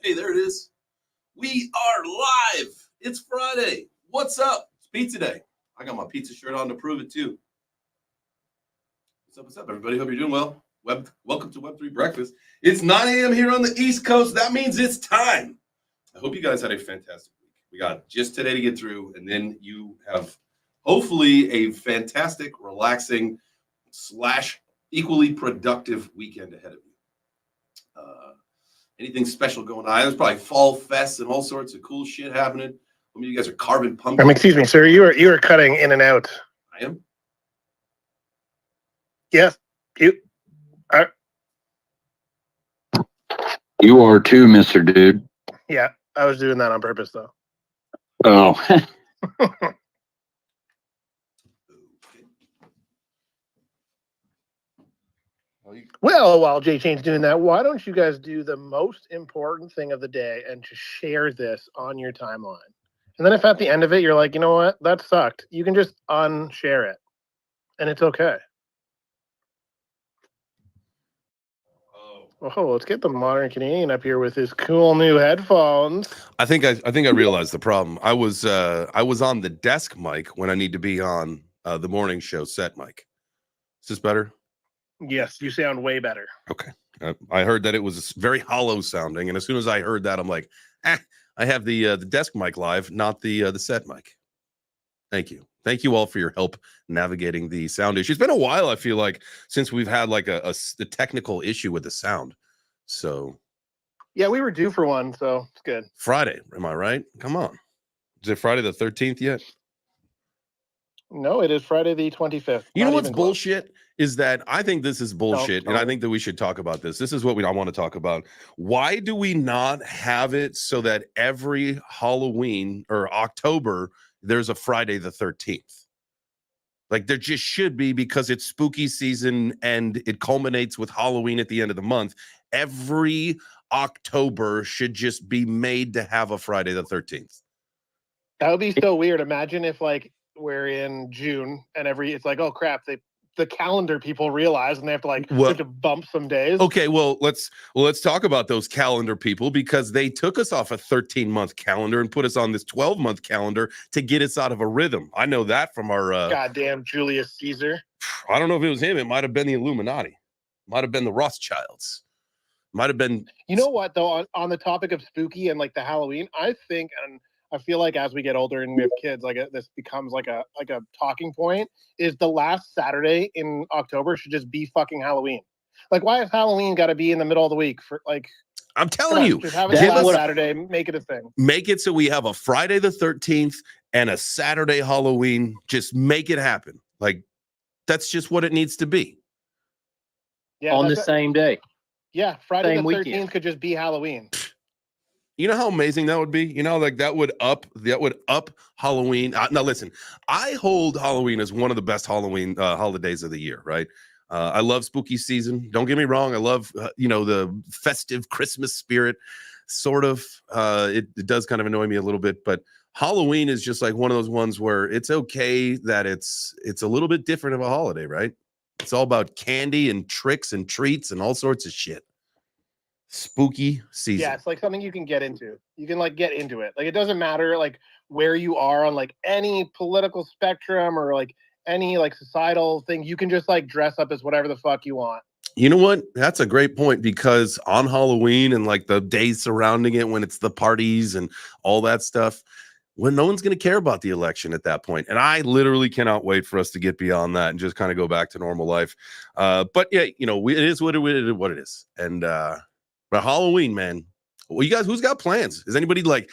Hey, there it is. We are live. It's Friday. What's up? It's pizza day. I got my pizza shirt on to prove it too. What's up, everybody? Hope you're doing well. Welcome to Web3 Breakfast. It's 9 a.m. here on the East Coast. That means it's time. I hope you guys had a fantastic week. We got just today to get through, and then you have hopefully a fantastic, relaxing, / equally productive weekend ahead of you. Anything special going on? There's probably fall fests and all sorts of cool shit happening. I mean, you guys are carving pumpkins. Excuse me, sir. You are cutting in and out. I am? Yes. You are. You are too, Mr. Dude. Yeah, I was doing that on purpose, though. Oh. Well, while Jay Chain's doing that, why don't you guys do the most important thing of the day and just share this on your timeline? And then if at the end of it, you're like, you know what, that sucked, you can just unshare it. And it's okay. Oh, let's get the modern Canadian up here with his cool new headphones. I think I realized the problem. I was on the desk mic when I need to be on the morning show set mic. Is this better? Yes, you sound way better. Okay. I heard that it was very hollow sounding, and as soon as I heard that, I'm like, I have the desk mic live, not the set mic. Thank you all for your help navigating the sound issue. It's been a while, I feel like, since we've had like a technical issue with the sound. So yeah, we were due for one, so it's good. Friday, am I right? Come on, is it Friday the 13th yet? No, it is Friday the 25th. You know what's bullshit is that I think this is bullshit, and I think that we should talk about this. This is what I want to talk about. Why do we not have it so that every Halloween or October there's a Friday the 13th? Like there just should be, because it's spooky season and it culminates with Halloween at the end of the month. Every October should just be made to have a Friday the 13th. That would be so weird. Imagine if like we're in June and it's like, oh crap, the calendar people realize and they have to they have to bump some days. Okay, well let's talk about those calendar people, because they took us off a 13-month calendar and put us on this 12-month calendar to get us out of a rhythm. I know that from our goddamn Julius Caesar. I don't know if it was him. It might have been the Illuminati. Might have been the Rothschilds. Might have been. You know what though? On the topic of spooky and like the Halloween, I think, and I feel like as we get older and we have kids, this becomes like a talking point, is the last Saturday in October should just be fucking Halloween. Like, why has Halloween got to be in the middle of the week? For like, I'm telling you, just have it last Saturday, make it a thing. Make it so we have a Friday the 13th and a Saturday Halloween. Just make it happen. Like, that's just what it needs to be. Yeah, on the same day. Yeah, Friday same the 13th weekend. could just be Halloween. You know how amazing that would be? You know, like that would up Halloween. Now listen, I hold Halloween as one of the best Halloween holidays of the year, right? I love spooky season. Don't get me wrong. I love, the festive Christmas spirit, sort of. It does kind of annoy me a little bit, but Halloween is just like one of those ones where it's okay that it's a little bit different of a holiday, right? It's all about candy and tricks and treats and all sorts of shit. Spooky season. Yeah, it's like something you can get into. You can like get into it. Like it doesn't matter like where you are on like any political spectrum or like any like societal thing. You can just like dress up as whatever the fuck you want. You know what? That's a great point, because on Halloween and like the days surrounding it, when it's the parties and all that stuff, when no one's going to care about the election at that point. And I literally cannot wait for us to get beyond that and just kind of go back to normal life. But yeah, it is what it is. And but Halloween, man. Well, you guys, who's got plans? Is anybody like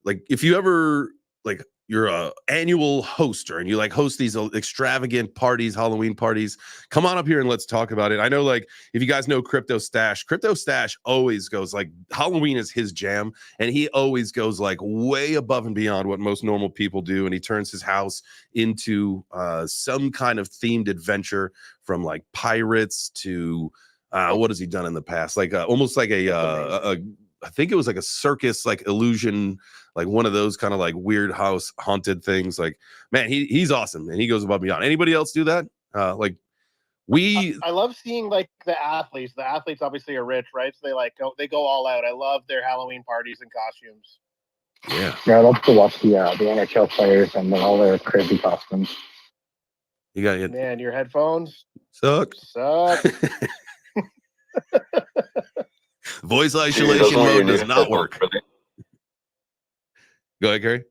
if you ever like you're a annual hoster and you like host these extravagant parties, Halloween parties, come on up here and let's talk about it. I know, like, if you guys know Crypto Stash always goes like, Halloween is his jam, and he always goes like way above and beyond what most normal people do, and he turns his house into some kind of themed adventure, from like pirates to what has he done in the past? Like almost like a I think it was like a circus, like illusion, like one of those kind of like weird house haunted things. Like, man, he's awesome, and he goes above and beyond. Anybody else do that? Like I love seeing like the athletes. The athletes obviously are rich, right? So they go all out. I love their Halloween parties and costumes. Yeah, I love to watch the NHL players and all their crazy costumes. You got it. Man, your headphones Suck. Voice isolation mode does not work. Go ahead, Gary.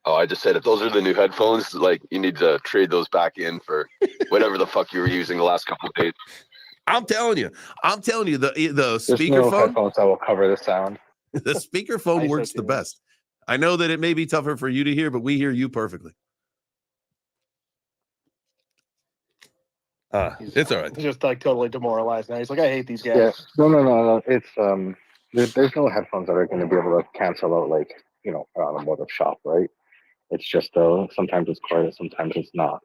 Oh, I just said if those are the new headphones, like you need to trade those back in for whatever the fuck you were using the last couple of days. I'm telling you, the There's speakerphone. no headphones that will cover the sound. The speakerphone works the best. I know that it may be tougher for you to hear, but we hear you perfectly. It's all right. He's just like totally demoralized now. He's like, I hate these guys. Yeah, no. It's there's no headphones that are going to be able to cancel out like an automotive shop, right? It's just sometimes it's quiet, sometimes it's not.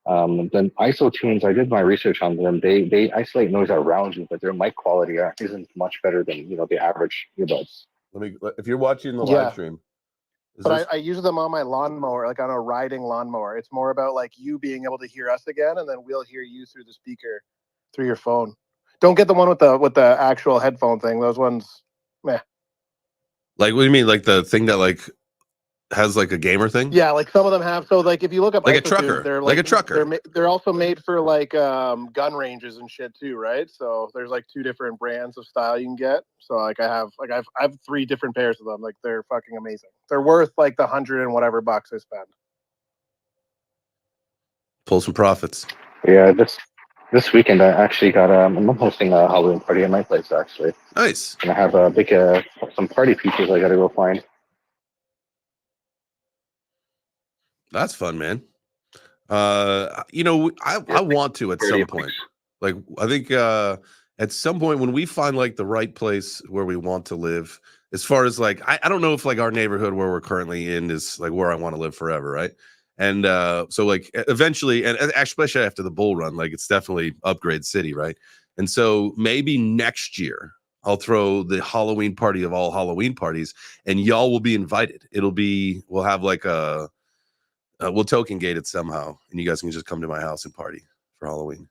Then ISO tunes, I did my research on them. They isolate noise around you, but their mic quality isn't much better than the average earbuds. If you're watching the live stream. But I use them on my lawnmower, like on a riding lawnmower. It's more about like you being able to hear us again, and then we'll hear you through the speaker, through your phone. Don't get the one with the actual headphone thing. Those ones, meh. Like, what do you mean? Like the thing that like has like a gamer thing? Yeah, like some of them have. So like if you look up like a trucker, they're like a trucker. They're also made for like gun ranges and shit too, right? So there's like 2 different brands of style you can get. So like I have 3 different pairs of them. Like they're fucking amazing. They're worth like the $100 and whatever bucks I spend. Pull some profits. Yeah, this weekend I actually got I'm hosting a Halloween party at my place actually. Nice. And I have a big some party pieces I got to go find. That's fun, man. I want to at some point. Like I think at some point when we find like the right place where we want to live, as far as like I don't know if like our neighborhood where we're currently in is like where I want to live forever, right? And so like eventually, and especially after the bull run, like it's definitely upgrade city, right? And so maybe next year I'll throw the Halloween party of all Halloween parties, and y'all will be invited. We'll have like a we'll token gate it somehow, and you guys can just come to my house and party for Halloween.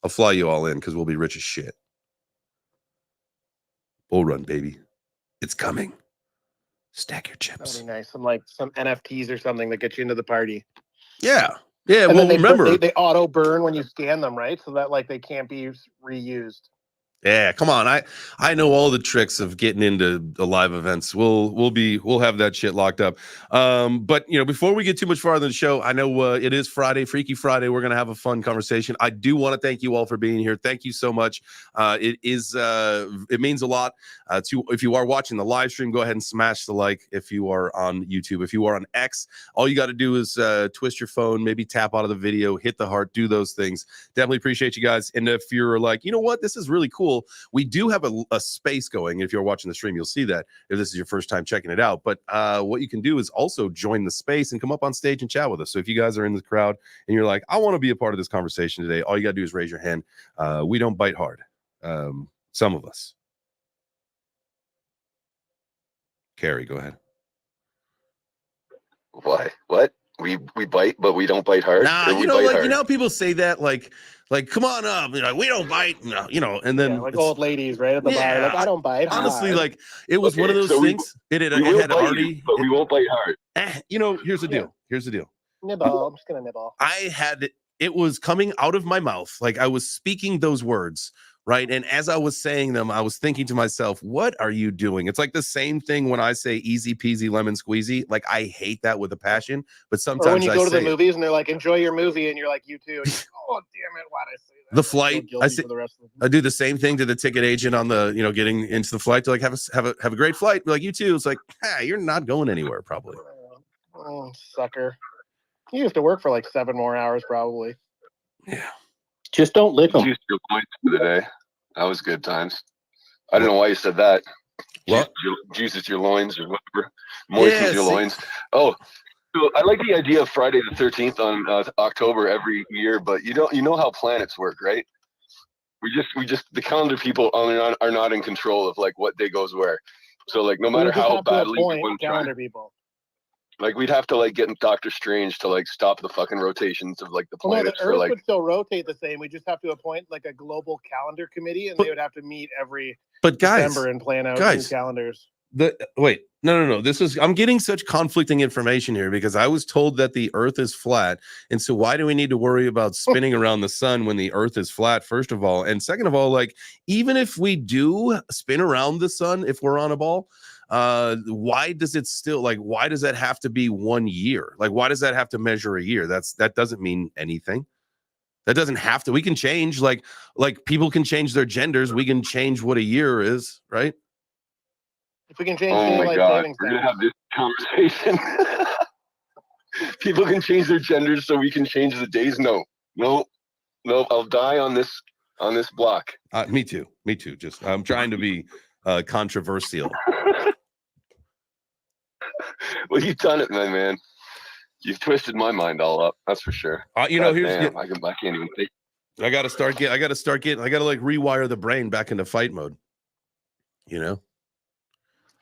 I'll fly you all in because we'll be rich as shit. Bull run, baby. It's coming. Stack your chips. That'd be nice. Some NFTs or something that get you into the party. Yeah. Yeah. And well, remember, they auto burn when you scan them, right? So that like they can't be reused. Yeah, come on. I know all the tricks of getting into the live events. We'll have that shit locked up. But before we get too much farther in the show, I know it is Friday, Freaky Friday. We're gonna have a fun conversation. I do want to thank you all for being here. Thank you so much. It means a lot. If you are watching the live stream, go ahead and smash the like. If you are on YouTube, if you are on X, all you got to do is twist your phone, maybe tap out of the video, hit the heart, do those things. Definitely appreciate you guys. And if you're like, you know what, this is really cool. We do have a space going. If you're watching the stream, you'll see that if this is your first time checking it out. But what you can do is also join the space and come up on stage and chat with us. So if you guys are in the crowd and you're like, I want to be a part of this conversation today, all you got to do is raise your hand. We don't bite hard. Some of us. Carrie, go ahead. What? We bite, but we don't bite hard. Nah, people say that like come on up, we don't bite, and then like old ladies right at the bar, like I don't bite. Honestly, like it was one of those things. It had already, but we won't bite hard. Here's the deal. Nibble. I'm just gonna nibble. It was coming out of my mouth, like I was speaking those words. Right. And as I was saying them, I was thinking to myself, what are you doing? It's like the same thing when I say easy peasy lemon squeezy. Like I hate that with a passion. But sometimes or when you go to the movies and they're like, enjoy your movie. And you're like, you too. And you're like, oh, damn it. Why'd I say that? The flight. I do the same thing to the ticket agent on the, getting into the flight to like have a great flight. Be like, you too. It's like, you're not going anywhere, probably. Oh, sucker. You have to work for like 7 more hours, probably. Yeah. Just don't lick them. Juice your loins for the day. That was good times. I don't know why you said that. What? Juices your loins or whatever. Moistens your loins. Oh, so I like the idea of Friday the 13th on October every year, but you know how planets work, right? We just the calendar people are not in control of like what day goes where. So like no matter how badly calendar people. Like we'd have to like get in Doctor Strange to like stop the fucking rotations of like the Well, no, planets the for Earth like. would still rotate the same. We just have to appoint like a global calendar committee, and they would have to meet every But guys, December and plan out new calendars. Wait, no. I'm getting such conflicting information here because I was told that the Earth is flat, and so why do we need to worry about spinning around the sun when the Earth is flat? First of all, and second of all, like even if we do spin around the sun, if we're on a ball, why does it still why does that have to be 1 year? Like, why does that have to measure a year? That doesn't mean anything. That doesn't have to. We can change like people can change their genders. We can change what a year is, right? If we can change Oh my daylight god, savings we're gonna time. have this conversation. People can change their genders, so we can change the days. No. I'll die on this block. Me too. Just I'm trying to be controversial. Well, you've done it, man. You've twisted my mind all up. That's for sure. I can't even think. I gotta like rewire the brain back into fight mode. You know.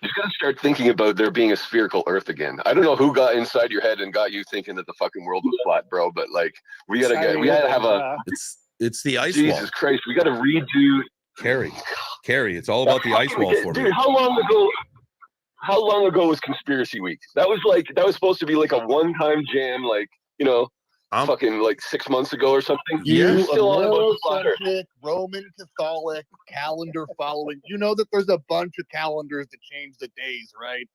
You gotta start thinking about there being a spherical Earth again. I don't know who got inside your head and got you thinking that the fucking world was flat, bro. But like, we gotta have a. It's the ice wall. Jesus Christ, we gotta redo. Carrie. It's all about the ice wall for me. Dude, how long ago was Conspiracy Week? That was supposed to be like a one-time jam, like fucking like 6 months ago or something. You still on about the flat Earth. Eurocentric, Roman Catholic, calendar following. You know that there's a bunch of calendars that change the days, right?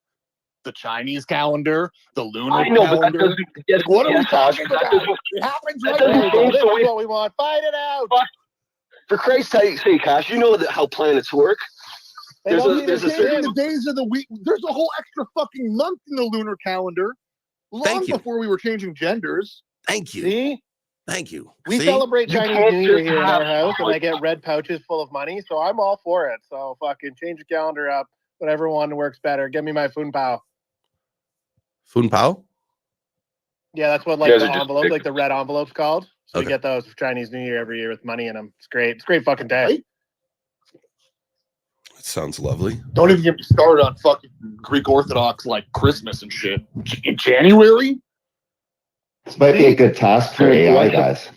The Chinese calendar, the lunar calendar. But that doesn't. What are we talking about? It happens right doesn't now. change This the is way. what we want. Fight it out. For Christ's sake, Cash, you know how planets work. They don't even There's a change certain. The days of the week. There's a whole extra fucking month in the lunar calendar. Long before we were changing genders. Thank you. See? Thank you. We See? celebrate You Chinese can't New Year just here in have- our house, and I get red pouches full of money, so I'm all for it. So fucking change the calendar up. Whatever one works better. Give me my Fun Pao. Fun Pao? Yeah, that's what Yeah, the they're just envelope, big. like the red envelope's called. So we Okay. get those for Chinese New Year every year with money in them. It's great. It's a great fucking day. Right? It sounds lovely. Don't even get me started on fucking Greek Orthodox like Christmas and shit. In January? This might be a good task for AI guys.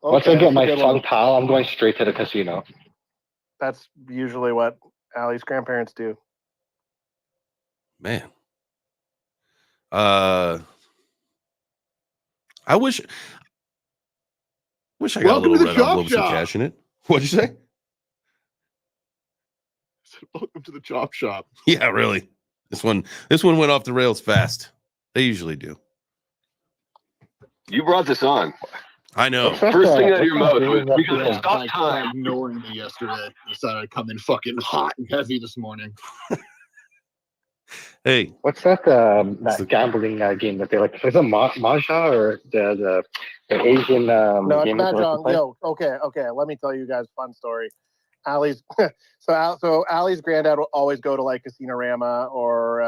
Once I Okay, get that's a my good Fun one. Pal, I'm going straight to the casino. That's usually what Allie's grandparents do. Man. I wish I got Welcome a to little the red chop envelopes of shop. cash in it. What'd you say? Welcome to the chop shop. Yeah, really. This one went off the rails fast. They usually do. You brought this on. I know. First thing out of your mouth was we gotta stop time. Ignoring me yesterday. Decided I'd come in fucking hot and heavy this morning. Hey, What's that gambling game that they like? Is it Mahjong or the Asian No, it's game that they like to Mahjong. play? Yo, okay. Let me tell you guys a fun story. Allie's so Allie's granddad will always go to like Casino-rama or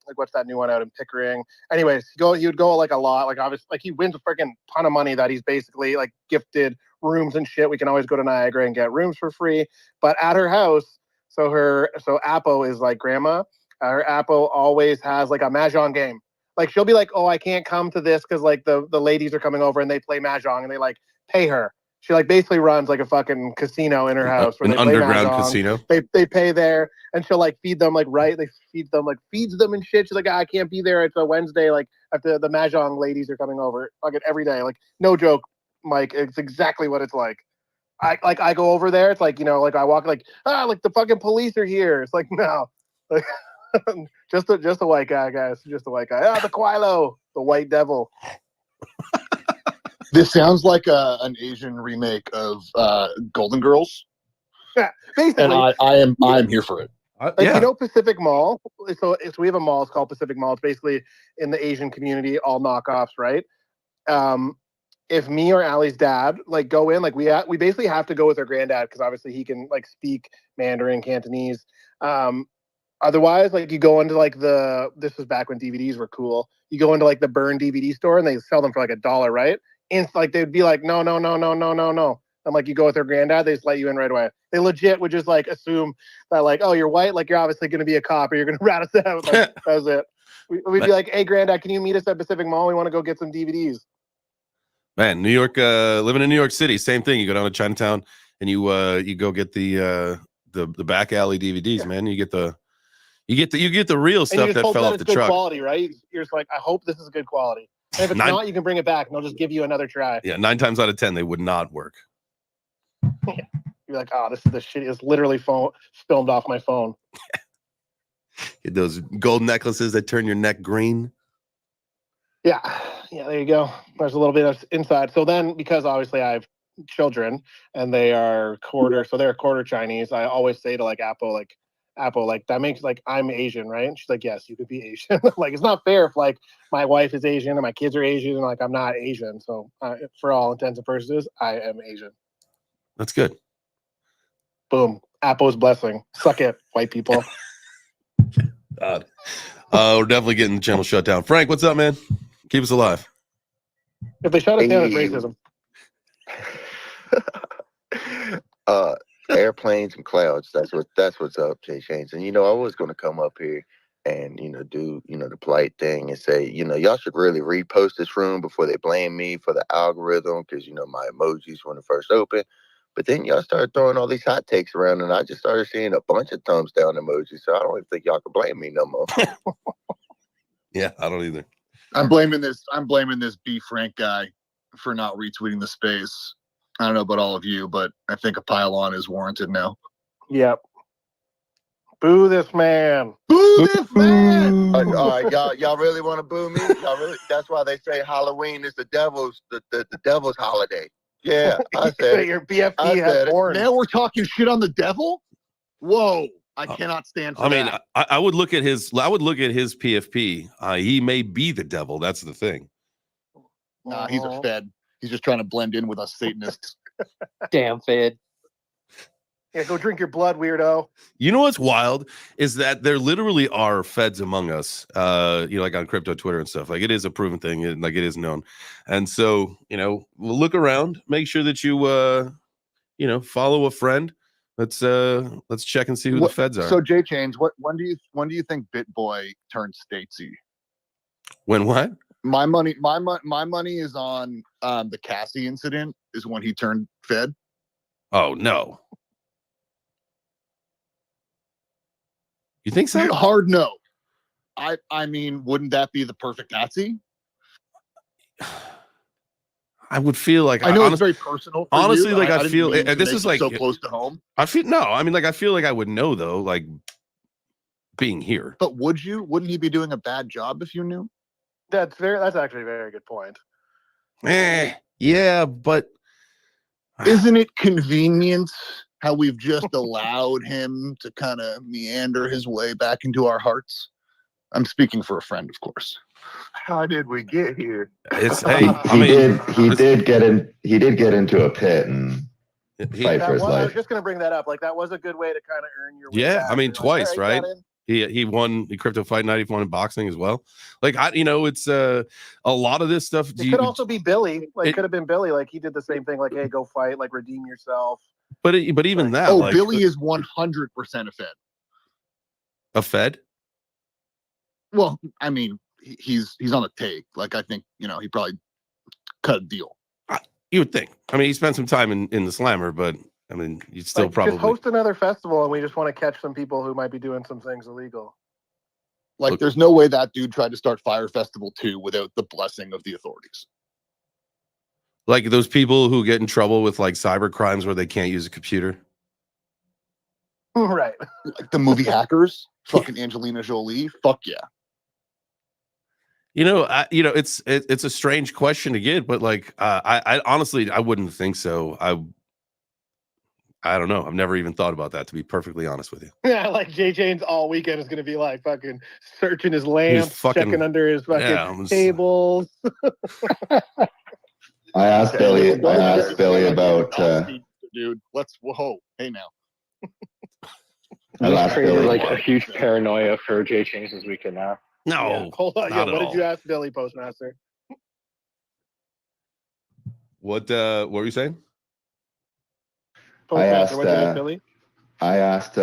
like what's that new one out in Pickering. Anyways, he would go like a lot. Like obviously, like he wins a freaking ton of money that he's basically like gifted rooms and shit. We can always go to Niagara and get rooms for free. But at her house, so Apo is like grandma. Her Apo always has like a Mahjong game. Like she'll be like, oh, I can't come to this because like the ladies are coming over and they play Mahjong and they like pay her. She like basically runs like a fucking casino in her house. Where an they play underground Mahjong. casino. They pay there and she'll like feed them like feeds them and shit. She's like, I can't be there. It's a Wednesday. Like after the Mahjong ladies are coming over. Fucking every day. Like no joke, Mike. It's exactly what it's like. I go over there. It's like, like I walk like the fucking police are here. It's like no, like just a white guy, guys. Just a white guy. The Quilo, the white devil. This sounds like an Asian remake of Golden Girls, Yeah, basically. and I am here for it. Like, Pacific Mall. So we have a mall. It's called Pacific Mall. It's basically in the Asian community, all knockoffs, right? If me or Allie's dad like go in, like we basically have to go with our granddad because obviously he can like speak Mandarin, Cantonese. Otherwise, like you go into like this was back when DVDs were cool. You go into like the Burn DVD store and they sell them for like $1, right? And like they'd be like, no. And like you go with their granddad, they just let you in right away. They legit would just like assume that like, oh, you're white, like you're obviously going to be a cop or you're going to rat us out. Like, that was it. We'd be like, "Hey, Granddad, can you meet us at Pacific Mall? We want to go get some DVDs." Man, New York, living in New York City, same thing. You go down to Chinatown and you go get the back alley DVDs, man. You get the real stuff that fell off the good truck. Quality, right? You're just like, I hope this is good quality. And if it's not, you can bring it back and they'll just give you another try. Yeah, 9 times out of 10 they would not work. You're like, oh, this is the shit. It's literally filmed off my phone. Get those gold necklaces that turn your neck green. Yeah, there you go. There's a little bit of inside. So then, because obviously I have children and they are quarter, so they're quarter Chinese, I always say to like Apple, like that makes like I'm Asian, right? And she's like, yes, you could be Asian. Like it's not fair if like my wife is Asian and my kids are Asian and like I'm not Asian. So for all intents and purposes, I am Asian. That's good. Boom. Apple's blessing. Suck it, white people. God. We're definitely getting the channel shut down. Frank, what's up, man? Keep us alive. If they shut us down, it's racism. Airplanes and clouds. That's what's up, Jay Chains. And I was gonna come up here and do the polite thing and say, y'all should really repost this room before they blame me for the algorithm because my emojis when it first opened. But then y'all started throwing all these hot takes around, and I just started seeing a bunch of thumbs down emojis. So I don't even think y'all can blame me no more. Yeah, I don't either. I'm blaming this B Frank guy for not retweeting the space. I don't know about all of you, but I think a pile-on is warranted now. Yep. Boo this man. Boo this man. All right, y'all really want to boo me? Y'all really? That's why they say Halloween is the devil's holiday. Yeah, I said it. Your BFP has horns. Now we're talking shit on the devil? Whoa. I cannot stand for that. I would look at his PFP. He may be the devil. That's the thing. Nah, he's a Fed. He's just trying to blend in with us Satanists. Damn Fed. Yeah, go drink your blood, weirdo. You know what's wild is that there literally are feds among us, like on crypto Twitter and stuff. Like it is a proven thing, like it is known. And so, we'll look around, make sure that you, follow a friend. Let's check and see who the feds are. So Jay Chains, when do you think BitBoy turned statesy? When what? My money is on the Cassie incident is when he turned Fed. Oh no. You think so? Hard no. I mean, wouldn't that be the perfect Nazi? I would feel like I know it's very personal. Honestly, you. like I feel this is like so close to home. I feel like I would know though, like being here. But would you? Wouldn't he be doing a bad job if you knew? That's actually a very good point. Yeah, but isn't it convenient how we've just allowed him to kind of meander his way back into our hearts? I'm speaking for a friend, of course. How did we get here? It's he did get into a pit and fight for his life. I was just gonna bring that up. Like that was a good way to kind of earn your way. Yeah, back. I mean twice, right? He He won the crypto fight night. He won in boxing as well. Like it's a lot of this stuff. It could also be Billy. Like it could have been Billy. Like he did the same thing. Like, hey, go fight. Like redeem yourself. But even that. Oh, Billy is 100% a Fed. A Fed? Well, I mean, he's on the take. Like I think he probably cut a deal. You would think. I mean, he spent some time in the slammer, but I mean, you'd still probably just host another festival, and we just want to catch some people who might be doing some things illegal. Like, there's no way that dude tried to start Fire Festival 2 without the blessing of the authorities. Like those people who get in trouble with like cyber crimes where they can't use a computer. Right. Like the movie Hackers, fucking Angelina Jolie. Fuck yeah. It's a strange question to get, but like, I honestly, I wouldn't think so. I don't know. I've never even thought about that, to be perfectly honest with you. Yeah, like Jay Chains all weekend is going to be like fucking searching his lamps, checking under his fucking tables. I asked Billy about. Dude, whoa, hey now. I asked Billy like a huge paranoia for Jay Chains this weekend now. No, yeah. Hold on. Yeah, what did you ask Billy, Postmaster? What were you saying? Postmaster, what did you ask Billy? I asked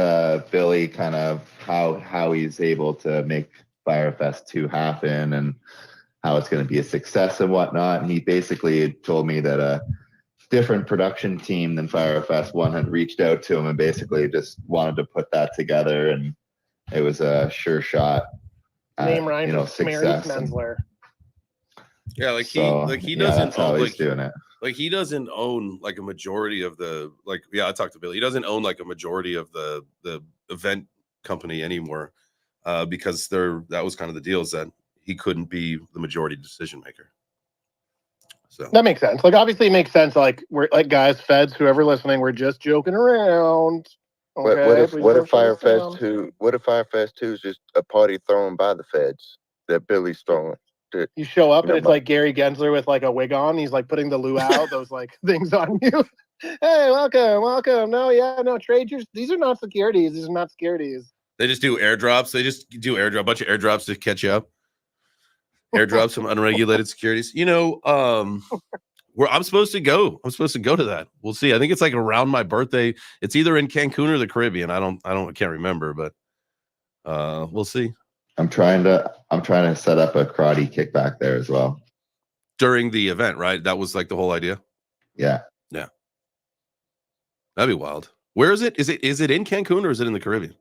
Billy kind of how he's able to make Firefest to happen and how it's going to be a success and whatnot. And he basically told me that a different production team than Firefest One had reached out to him and basically just wanted to put that together, and it was a sure shot. Name rhymes with Mary success. Mensler. Yeah, like So, he yeah, doesn't that's how own, he's like doing it. like he doesn't own like a majority of the I talked to Billy. He doesn't own like a majority of the event company anymore, because that was kind of the deal, is that he couldn't be the majority decision maker. So That makes sense. Like, obviously, it makes sense. Like, we're like, guys, feds, whoever listening, we're just joking around. Okay? What if Please what don't if shut us down. Firefest 2 what if Firefest 2 is just a party thrown by the feds that Billy's throwing? You show up You and know, it's like Gary Gensler with like a wig on. He's like putting the luau, those like things on you. Hey, welcome. No, trade your. These are not securities. These are not securities. they just do airdrops. They just do a bunch of airdrops to catch you up. Airdrops from unregulated securities. Where I'm supposed to go. I'm supposed to go to that. We'll see. I think it's like around my birthday. It's either in Cancun or the Caribbean. I can't remember, but we'll see. I'm trying to set up a karate kickback there as well. During the event, right? That was like the whole idea. Yeah. That'd be wild. Where is it? Is it in Cancun or is it in the Caribbean?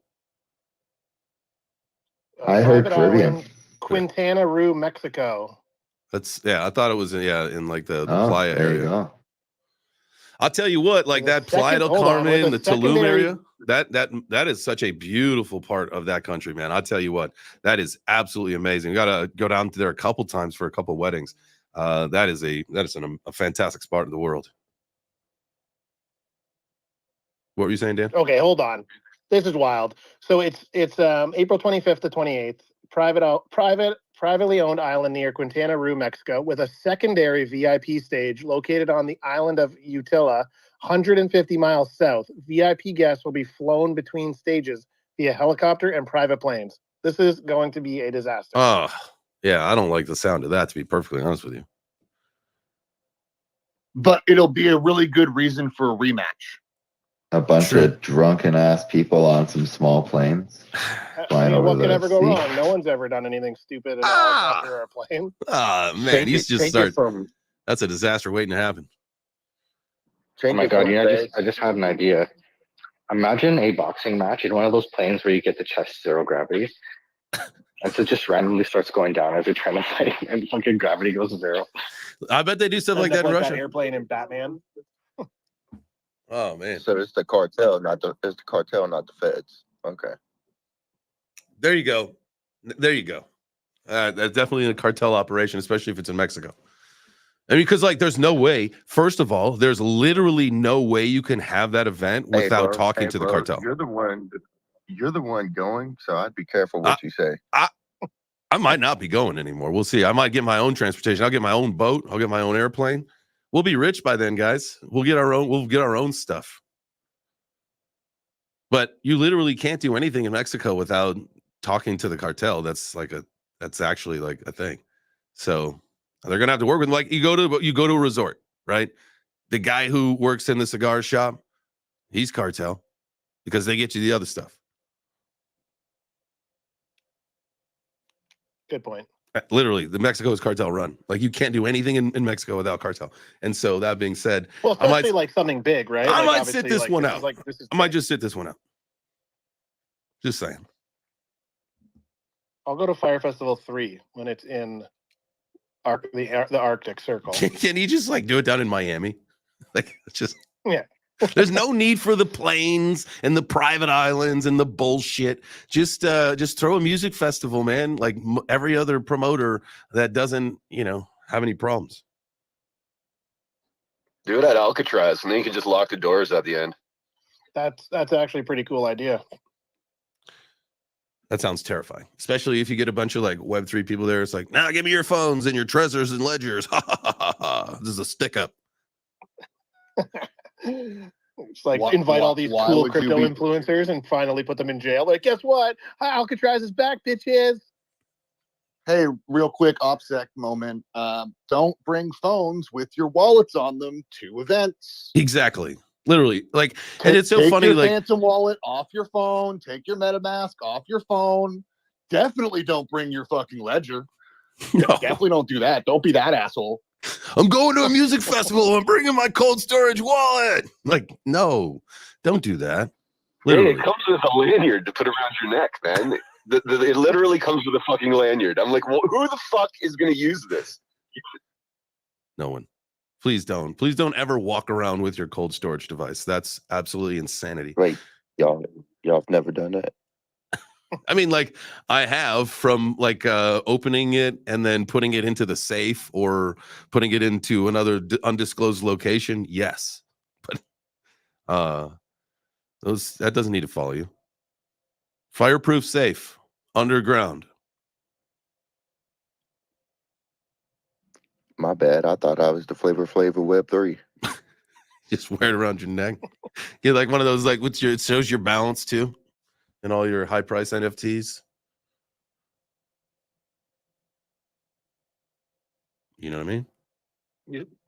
I heard Private Caribbean. island, Quintana Roo, Mexico. I thought it was in like the Oh, Playa there you area. go. I'll tell you what, like With a that Playa del second- hold on, with Carmen, a the Tulum secondary- area, that is such a beautiful part of that country, man. I'll tell you what, that is absolutely amazing. We gotta go down to there a couple times for a couple weddings. That is a fantastic spot in the world. What were you saying, Dan? Okay, hold on. This is wild. So it's April 25th to 28th. Privately owned island near Quintana Roo, Mexico, with a secondary VIP stage located on the island of Utila, 150 miles south. VIP guests will be flown between stages via helicopter and private planes. This is going to be a disaster. Oh, yeah, I don't like the sound of that, to be perfectly honest with you. But it'll be a really good reason for a rematch. A bunch True. of drunken ass people on some small planes. Flying over What the could ever go sea. wrong? No one's ever done anything stupid in a helicopter or a plane. Ah, man, Change he's it- just change it start. from- That's a disaster waiting to happen. Oh change my it god, from I just had an idea. Imagine a boxing match in one of those planes where you get the chest zero gravity. And so it just randomly starts going down as you're trying to fight, and fucking gravity goes to zero. I bet they do stuff like that in Russia. Airplane in Batman. Oh man, So it's the cartel, not the feds. Okay. there you go. There you go. That's definitely a cartel operation, especially if it's in Mexico. I mean, because like, there's no way. First of all, there's literally no way you can have that event without talking to the cartel. You're the one going, so I'd be careful what you say. I might not be going anymore. We'll see. I might get my own transportation. I'll get my own boat. I'll get my own airplane. We'll be rich by then, guys. We'll get our own stuff. But you literally can't do anything in Mexico without talking to the cartel. That's actually like a thing. So they're gonna have to work with them. Like you go to a resort, right? The guy who works in the cigar shop, he's cartel because they get you the other stuff. Good point. Literally, the Mexico is cartel run. Like you can't do anything in Mexico without cartel. And so that being said, Well, I might- especially like something big, right? I Like, might obviously, sit this like, one this out. is like, this is I might big. just sit this one out. Just saying. I'll go to Fire Festival 3 when it's in the Arctic Circle. Can you just like do it down in Miami? Like it's just Yeah. There's no need for the planes and the private islands and the bullshit. Just throw a music festival, man. Like every other promoter that doesn't, have any problems. Do it at Alcatraz, and then you can just lock the doors at the end. That's actually a pretty cool idea. That sounds terrifying, especially if you get a bunch of like Web3 people there. It's like, now give me your phones and your treasures and ledgers. Ha ha ha ha ha. This is a stick up. It's like Why- invite all why- these why cool would you crypto be- influencers and finally put them in jail. Like, guess what? Alcatraz is back, bitches. Hey, real quick OPSEC moment. Don't bring phones with your wallets on them to events. Exactly. Literally. Like, and it's so Take funny. your Like, Phantom wallet off your phone. Take your MetaMask off your phone. definitely don't bring your fucking ledger. No. Definitely don't do that. Don't be that asshole. I'm going to a music festival. I'm bringing my cold storage wallet. Like, no, don't do that. Hey, Literally. it comes with a lanyard to put around your neck, man. It literally comes with a fucking lanyard. I'm like, well, who the fuck is going to use this? No one. Please don't. Please don't ever walk around with your cold storage device. That's absolutely insanity. Wait, y'all have never done that? I mean, like, I have, from like opening it and then putting it into the safe or putting it into another undisclosed location. Yes. But that doesn't need to follow you. Fireproof safe, underground. My bad. I thought I was the Flavor Web3. Just wear it around your neck. Get like one of those, like, it shows your balance too, and all your high price NFTs. You know what I mean?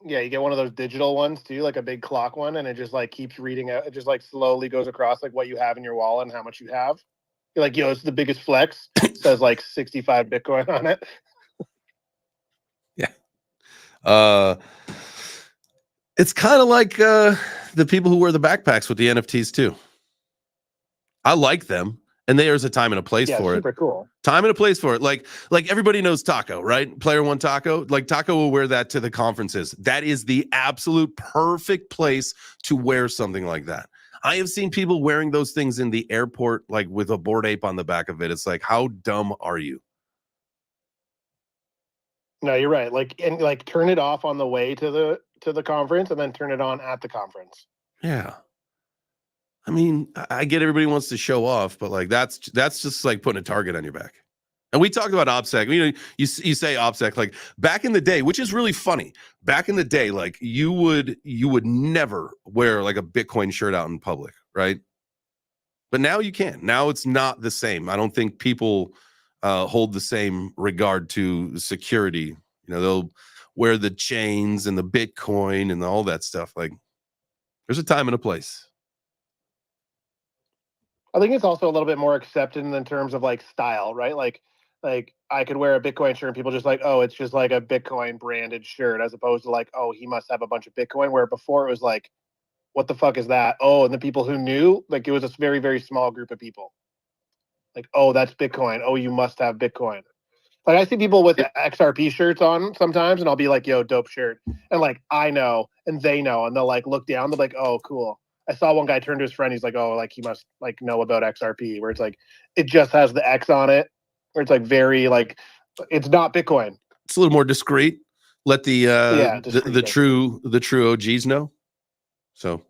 Yeah, you get one of those digital ones too, like a big clock one, and it just like keeps reading out. It just like slowly goes across like what you have in your wallet and how much you have. You're like, yo, it's the biggest flex. It says like 65 Bitcoin on it. Yeah. It's kind of like the people who wear the backpacks with the NFTs too. I like them, and there's a time and a place for it. Super cool. Time and a place for it. Like everybody knows Taco, right? Player One Taco. Like, Taco will wear that to the conferences. That is the absolute perfect place to wear something like that. I have seen people wearing those things in the airport, like with a Bored Ape on the back of it. It's like, how dumb are you? No, you're right. Like, and like turn it off on the way to the conference, and then turn it on at the conference. Yeah. I mean, I get everybody wants to show off, but like that's just like putting a target on your back. And we talked about OPSEC. You know, you say OPSEC, like back in the day, which is really funny. Back in the day, like you would never wear like a Bitcoin shirt out in public, right? But now you can. Now it's not the same. I don't think people hold the same regard to security. You know, they'll wear the chains and the Bitcoin and all that stuff. Like, there's a time and a place. I think it's also a little bit more accepted in terms of like style, right? Like I could wear a Bitcoin shirt and people just like, oh, it's just like a Bitcoin branded shirt, as opposed to like, oh, he must have a bunch of Bitcoin. Where before it was like, what the fuck is that? Oh, and the people who knew, like, it was a very, very small group of people. Like, oh, that's Bitcoin. Oh, you must have Bitcoin. Like, I see people with XRP shirts on sometimes, and I'll be like, yo, dope shirt. And like, I know, and they know, and they'll like look down, they're like, oh, cool. I saw one guy turn to his friend, he's like, oh, like he must like know about XRP, where it's like, it just has the X on it, where it's like very like, it's not Bitcoin. It's a little more discreet. Let the discreet, the true OGs know. So,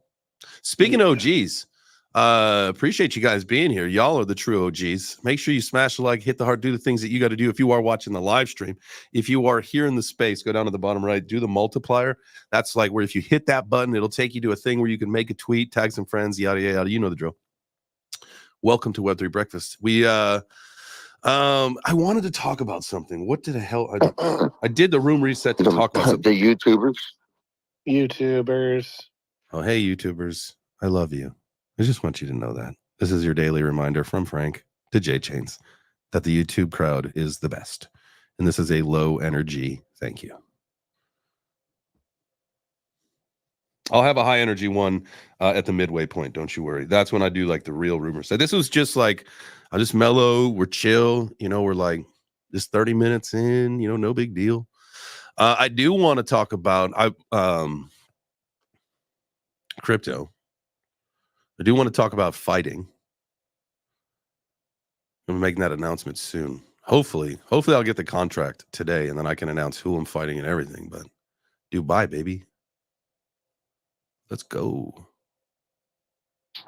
speaking of OGs, appreciate you guys being here. Y'all are the true OGs. Make sure you smash the like, hit the heart, do the things that you got to do if you are watching the live stream. If you are here in the space, go down to the bottom right, do the multiplier. That's like where if you hit that button, it'll take you to a thing where you can make a tweet, tag some friends, yada yada. You know the drill. Welcome to Web3 Breakfast. We I wanted to talk about something. What did the hell I did the room reset to talk about something. The YouTubers. Oh, hey, YouTubers. I love you. I just want you to know that. This is your daily reminder from Frank to J Chains that the YouTube crowd is the best. And this is a low energy thank you. I'll have a high energy one at the midway point. Don't you worry. That's when I do like the real rumor set. This was just like, I'll just mellow. We're chill. You know, we're like just 30 minutes in, you know, no big deal. I do want to talk about crypto. I do want to talk about fighting. I'm making that announcement soon. Hopefully I'll get the contract today, and then I can announce who I'm fighting and everything. But Dubai, baby. Let's go.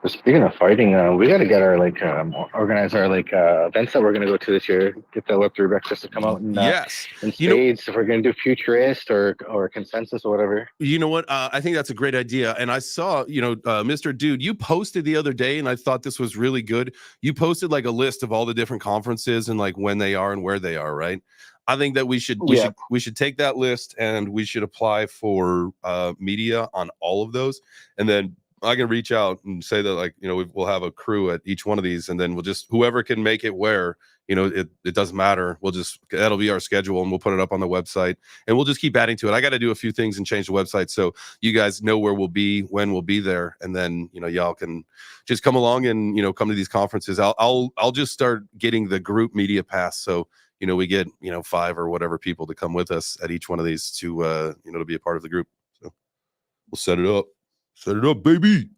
Speaking of fighting, we got to get our organize our events that we're gonna go to this year. Get the Web3 Breakfast to come out and yes, in spades. If we're gonna do futurist or consensus or whatever. You know what? I think that's a great idea. And I saw, Mr. Dude, you posted the other day, and I thought this was really good. You posted like a list of all the different conferences and like when they are and where they are, right? I think that we should take that list and we should apply for media on all of those, and then I can reach out and say that, like, you know, we'll have a crew at each one of these, and then we'll just, whoever can make it where, you know, it doesn't matter. We'll just, that'll be our schedule, and we'll put it up on the website, and we'll just keep adding to it. I got to do a few things and change the website so you guys know where we'll be, when we'll be there, and then, you know, y'all can just come along and, you know, come to these conferences. I'll just start getting the group media pass, so, you know, we get, you know, 5 or whatever people to come with us at each one of these to, you know, to be a part of the group. So we'll set it up. Set it up, baby.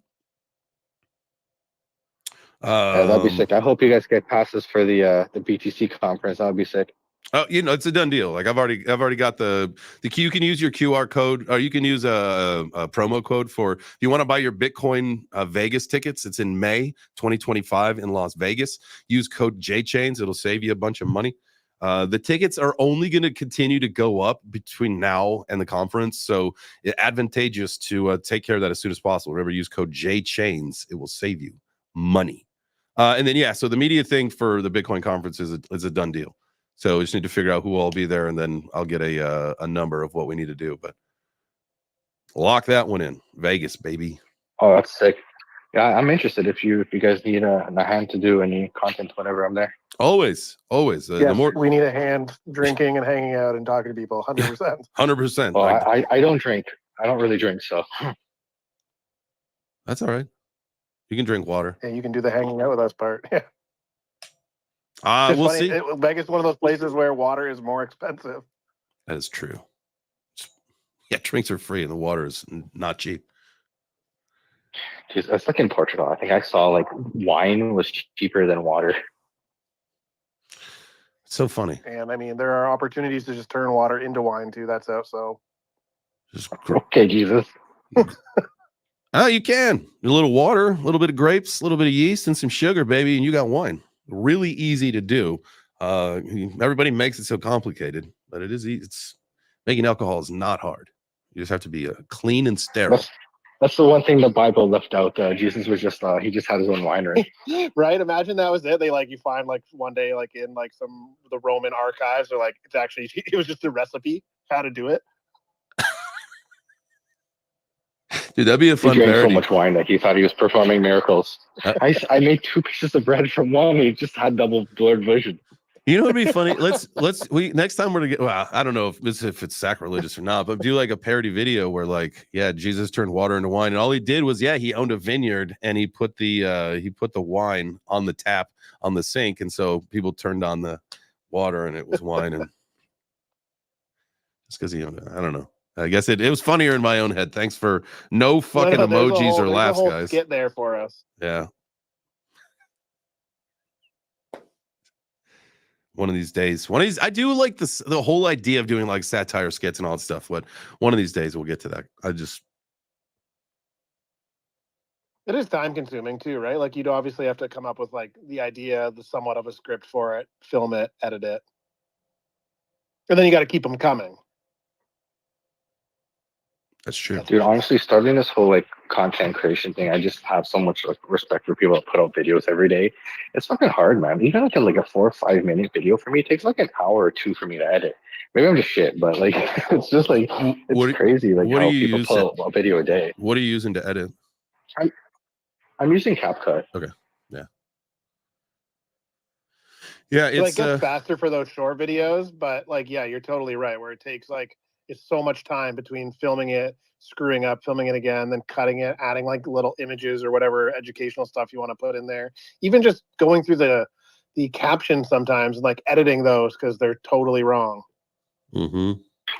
Yeah, that'd be sick. I hope you guys get passes for the BTC conference. That would be sick. Oh, you know, it's a done deal. Like I've already got the you can use your QR code, or you can use a promo code for, if you want to buy your Bitcoin Vegas tickets. It's in May 2025 in Las Vegas. Use code JChains. It'll save you a bunch of money. The tickets are only going to continue to go up between now and the conference, so it's advantageous to take care of that as soon as possible. Remember, use code JChains. It will save you money. And then, yeah, so the media thing for the Bitcoin conference is a done deal. So we just need to figure out who will be there, and then I'll get a number of what we need to do. But lock that one in. Vegas, baby. Oh, that's sick. Yeah, I'm interested. If you guys need a hand to do any content whenever I'm there. Always. Yes, The more we need a hand drinking and hanging out and talking to people. 100%. 100%. Well, Like, I don't drink. I don't really drink, so that's all right. You can drink water. Yeah, you can do the hanging out with us part. Yeah. We'll funny. see. Vegas is one of those places where water is more expensive. That is true. Yeah, drinks are free and the water is not cheap. Jeez, it's like in Portugal. I think I saw like wine was cheaper than water. It's so funny. And I mean, there are opportunities to just turn water into wine too. That's out. So Just Okay, Jesus. oh, you can. A little water, a little bit of grapes, a little bit of yeast, and some sugar, baby, and you got wine. Really easy to do. Everybody makes it so complicated, but it is easy. It's making alcohol is not hard. You just have to be clean and sterile. That's the one thing the Bible left out. Jesus was just he just had his own winery. right. Imagine that was it. They like, you find like one day like in like some the Roman archives, or like it's actually it was just a recipe how to do it. Dude, that'd be a fun He drank parody. so much wine that he thought he was performing miracles. I made 2 pieces of bread from one. He just had double blurred vision. You know what'd be funny? We next time we're gonna get, well, I don't know if it's sacrilegious or not, but do like a parody video where, like, yeah, Jesus turned water into wine, and all he did was, yeah, he owned a vineyard, and he put the wine on the tap on the sink, and so people turned on the water and it was wine, and just because he owned it. I don't know. I guess it was funnier in my own head. Thanks for no fucking emojis or laughs, guys. Get there for us. Yeah. One of these days, I do like the whole idea of doing like satire skits and all that stuff. But one of these days we'll get to that. It is time consuming too, right? Like you'd obviously have to come up with like the idea, the somewhat of a script for it, film it, edit it, and then you got to keep them coming. That's true, dude. Honestly, starting this whole like content creation thing, I just have so much like respect for people that put out videos every day. It's fucking hard, man. Even like a 4 or 5 minute video for me, it takes like an hour or 2 for me to edit. Maybe I'm just shit, but like it's just like it's crazy. Like how people put out a video a day. What are you using to edit? I'm using CapCut. Okay, yeah, It gets faster for those short videos, but like yeah, you're totally right. Where it takes like it's so much time between filming it, screwing up, filming it again, then cutting it, adding like little images or whatever educational stuff you want to put in there. Even just going through the captions sometimes and like editing those because they're totally wrong. Mm-hmm.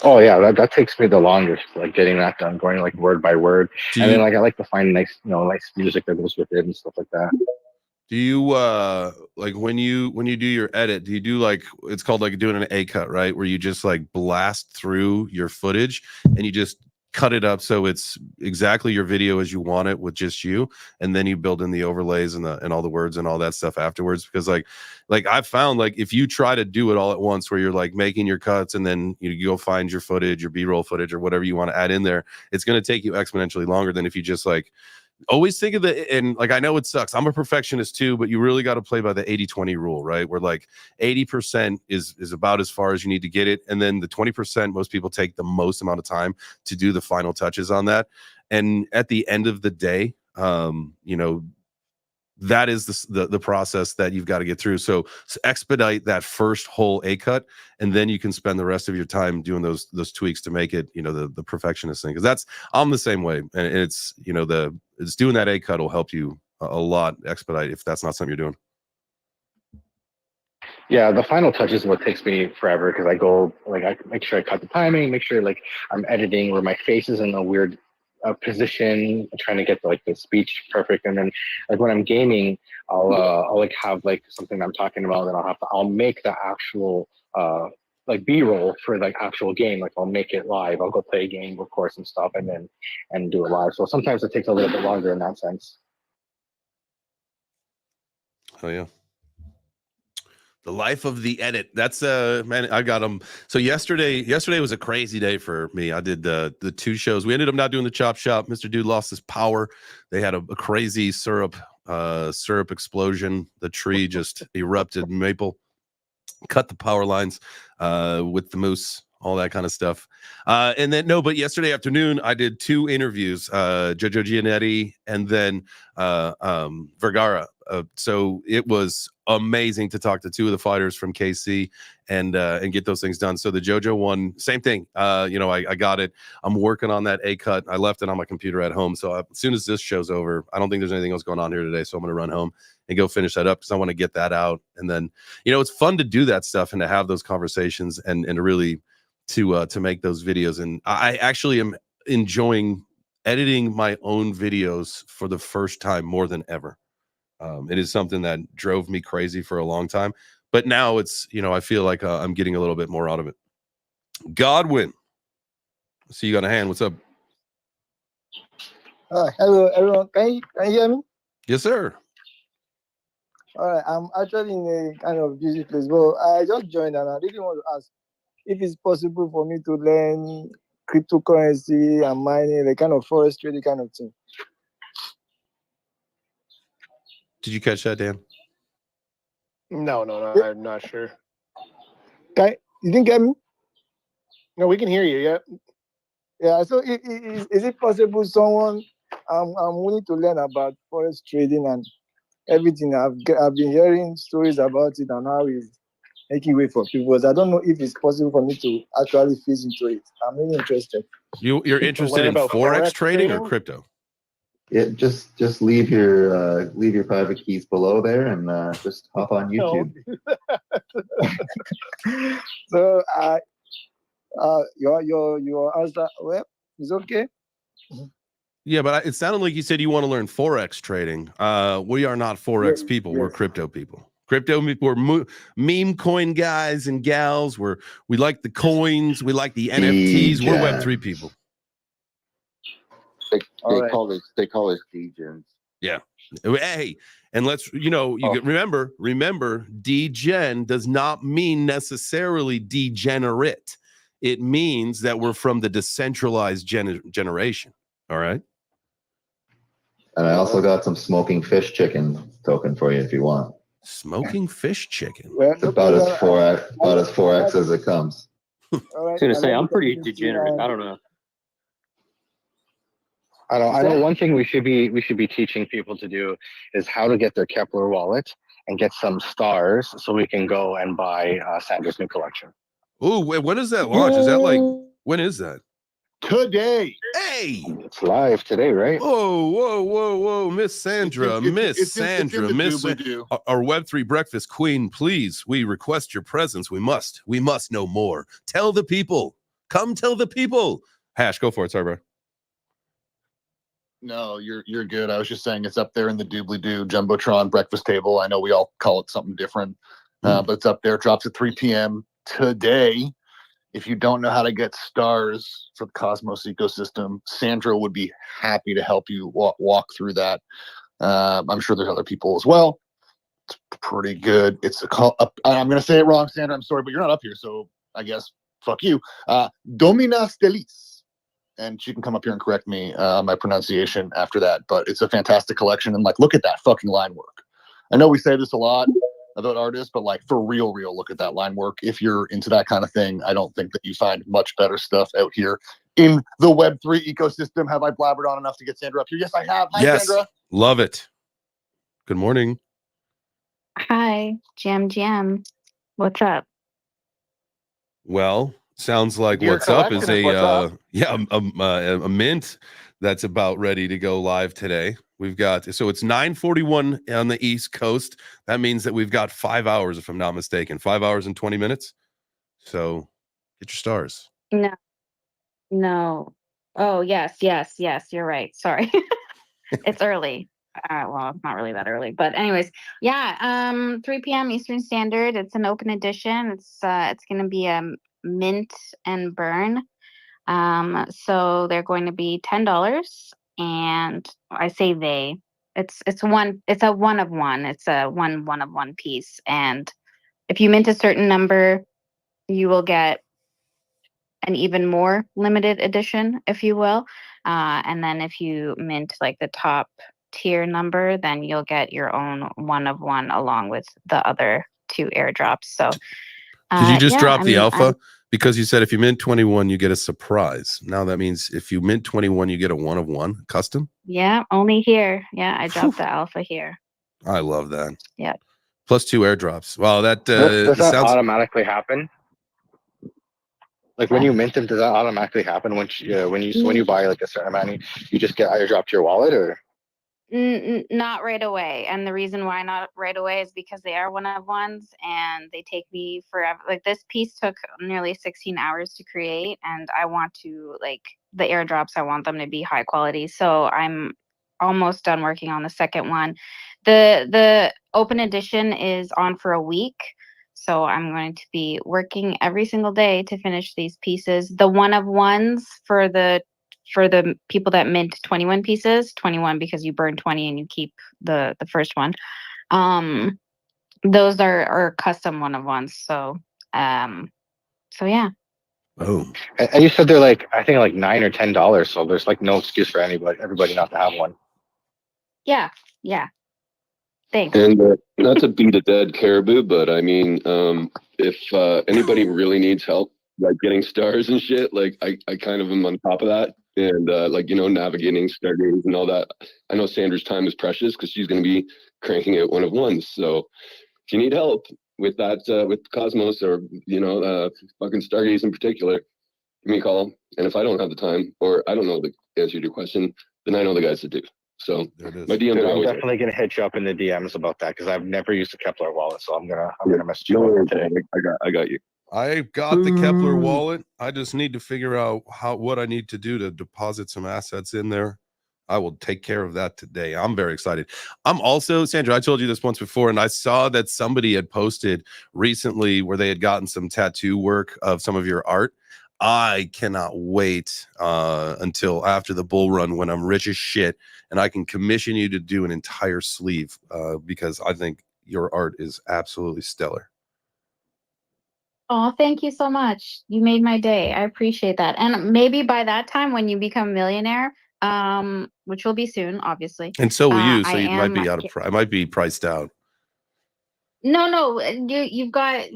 Oh yeah, that takes me the longest, like getting that done, going like word by word. Then like I like to find nice music that goes with it and stuff like that. Do you like when you do your edit, do you do like, it's called like doing an A cut, right? Where you just like blast through your footage and you just cut it up so it's exactly your video as you want it with just you, and then you build in the overlays and all the words and all that stuff afterwards. Because like I've found, like if you try to do it all at once, where you're like making your cuts and then you go find your footage, your B-roll footage or whatever you want to add in there, it's going to take you exponentially longer than if you just like always think of and like, I know it sucks. I'm a perfectionist too, but you really got to play by the 80-20 rule, right? Where like 80% is about as far as you need to get it. And then the 20%, most people take the most amount of time to do the final touches on that. And at the end of the day, you know, that is the process that you've got to get through. So expedite that first whole A cut, and then you can spend the rest of your time doing those tweaks to make it, you know, the perfectionist thing. Because I'm the same way, and it's, you know, it's doing that A cut will help you a lot expedite if that's not something you're doing. Yeah, the final touch is what takes me forever because I go like I make sure I cut the timing, make sure like I'm editing where my face is in a weird position, trying to get like the speech perfect, and then like when I'm gaming, I'll like have like something I'm talking about, and I'll make the actual like B-roll for like actual game, like I'll make it live. I'll go play a game, record some stuff, and do it live. So sometimes it takes a little bit longer in that sense. Oh yeah. The life of the edit. That's man, I got them. So yesterday was a crazy day for me. I did the 2 shows. We ended up not doing the chop shop. Mr. Dude lost his power. They had a crazy syrup explosion. The tree just erupted, maple, cut the power lines with the moose, all that kind of stuff. And then but yesterday afternoon I did 2 interviews, Jojo Giannetti and then Vergara. So it was amazing to talk to 2 of the fighters from KC and get those things done. So the JoJo one, same thing. You know, I got it. I'm working on that A cut. I left it on my computer at home. So as soon as this show's over, I don't think there's anything else going on here today. So I'm going to run home and go finish that up because I want to get that out. And then, you know, it's fun to do that stuff and to have those conversations and really to make those videos. And I actually am enjoying editing my own videos for the first time more than ever. It is something that drove me crazy for a long time, but now it's, you know, I feel like I'm getting a little bit more out of it. Godwin, I see you got a hand. What's up? Hello, everyone. Can you hear me? Yes, sir. All right. I'm actually in a kind of busy place, but I just joined and I really want to ask if it's possible for me to learn cryptocurrency and mining, the kind of forest trading kind of thing. Did you catch that, Dan? No, I'm not sure. You didn't get me? No, we can hear you. Yeah. Yeah. So is it possible someone I'm willing to learn about forest trading and everything? I've been hearing stories about it and how it's making way for people. I don't know if it's possible for me to actually fit into it. I'm really interested. You're interested Learn in about forex trading or trading? crypto? Yeah, just leave your private keys below there and just hop on YouTube. So your answer, well, it's okay. Yeah, but it sounded like you said you want to learn forex trading. We are not forex people. Yes. We're crypto people. We're meme coin guys and gals. We like the coins. We like the NFTs. We're Web3 people. They call us degens. Yeah. Hey, and let's, you know, remember, degen does not mean necessarily degenerate. It means that we're from the decentralized generation. All right. And I also got some smoking fish chicken token for you if you want. Smoking fish chicken. Well, It's about as 4x as it comes. I was gonna say I'm pretty degenerate. I don't know. I know one thing we should be teaching people to do is how to get their Kepler wallet and get some stars so we can go and buy Sandra's new collection. Ooh, when is that launch? Is that like, when is that? Today. Hey, It's live today, right? Whoa, Miss Sandra, our Web3 Breakfast Queen, please, we request your presence. We must know more. Tell the people. Come tell the people. Hash, go for it. Sorry, bro. No, you're good. I was just saying it's up there in the doobly-doo Jumbotron breakfast table. I know we all call it something different, but it's up there. Drops at 3 p.m. today. If you don't know how to get stars for the Cosmos ecosystem, Sandra would be happy to help you walk through that. I'm sure there's other people as well. It's pretty good. It's I'm going to say it wrong, Sandra. I'm sorry, but you're not up here, so I guess fuck you. Domina Stelis. And she can come up here and correct me on my pronunciation after that. But it's a fantastic collection. And like, look at that fucking line work. I know we say this a lot about artists, but like for real, look at that line work. If you're into that kind of thing, I don't think that you find much better stuff out here in the Web3 ecosystem. Have I blabbered on enough to get Sandra up here? Yes, I have. Hi, Yes. Sandra. Love it. Good morning. Hi, Jam. What's up? Well, sounds like Dear what's up is collection is what's up. a mint that's about ready to go live today. We've got, so it's 9:41 on the East Coast. That means that we've got 5 hours, if I'm not mistaken, 5 hours and 20 minutes. So get your stars. No. Oh, yes. You're right. Sorry. It's early. Well, it's not really that early, but anyways, yeah. 3 p.m. Eastern Standard. It's an open edition. It's going to be a mint and burn. So they're going to be $10, and I say they. It's a one of one. It's a one of one piece, and if you mint a certain number, you will get an even more limited edition, if you will. And then if you mint like the top tier number, then you'll get your own one of one along with the other 2 airdrops. So Did you just yeah, drop the I'm- alpha? Because you said if you mint 21, you get a surprise. Now that means if you mint 21, you get a one of one custom. Yeah, only here. Yeah, I dropped the alpha here. I love that. Yeah. Plus 2 airdrops. Wow, that Does that sounds automatically happen? Like when you mint them, does that automatically happen when you buy like a certain amount, you just get airdrop to your wallet, or? Not right away. And the reason why not right away is because they are one of ones and they take me forever. Like this piece took nearly 16 hours to create, and I want to, like, the airdrops, I want them to be high quality. So I'm almost done working on the second one. The open edition is on for a week. So I'm going to be working every single day to finish these pieces. The one of ones for the people that mint 21 pieces, 21 because you burn 20 and you keep the first one. Those are custom one of ones. So yeah. oh. And you said they're like, I think like $9 or $10, so there's like no excuse for everybody not to have one. Yeah. Thanks. And not to beat a dead caribou, but I mean, if anybody really needs help, like getting stars and shit, like I kind of am on top of that. And like, you know, navigating stargates and all that. I know Sandra's time is precious because she's going to be cranking out one of ones. So if you need help with that, with Cosmos or, you know, fucking stargates in particular, give me a call. And if I don't have the time or I don't know the answer to your question, then I know the guys that do. So my DMs Dude, are I'm always definitely gonna hit you up in the DMs about that because I've never used the Kepler wallet, so I'm gonna message you over today. I got you. I got the Kepler wallet. I just need to figure out what I need to do to deposit some assets in there. I will take care of that today. I'm very excited. I'm also, Sandra, I told you this once before, and I saw that somebody had posted recently where they had gotten some tattoo work of some of your art. I cannot wait until after the bull run when I'm rich as shit and I can commission you to do an entire sleeve because I think your art is absolutely stellar. Oh, thank you so much. You made my day. I appreciate that. And maybe by that time when you become a millionaire, which will be soon, obviously. And so will you. So I you might be I might be priced out. No, you've got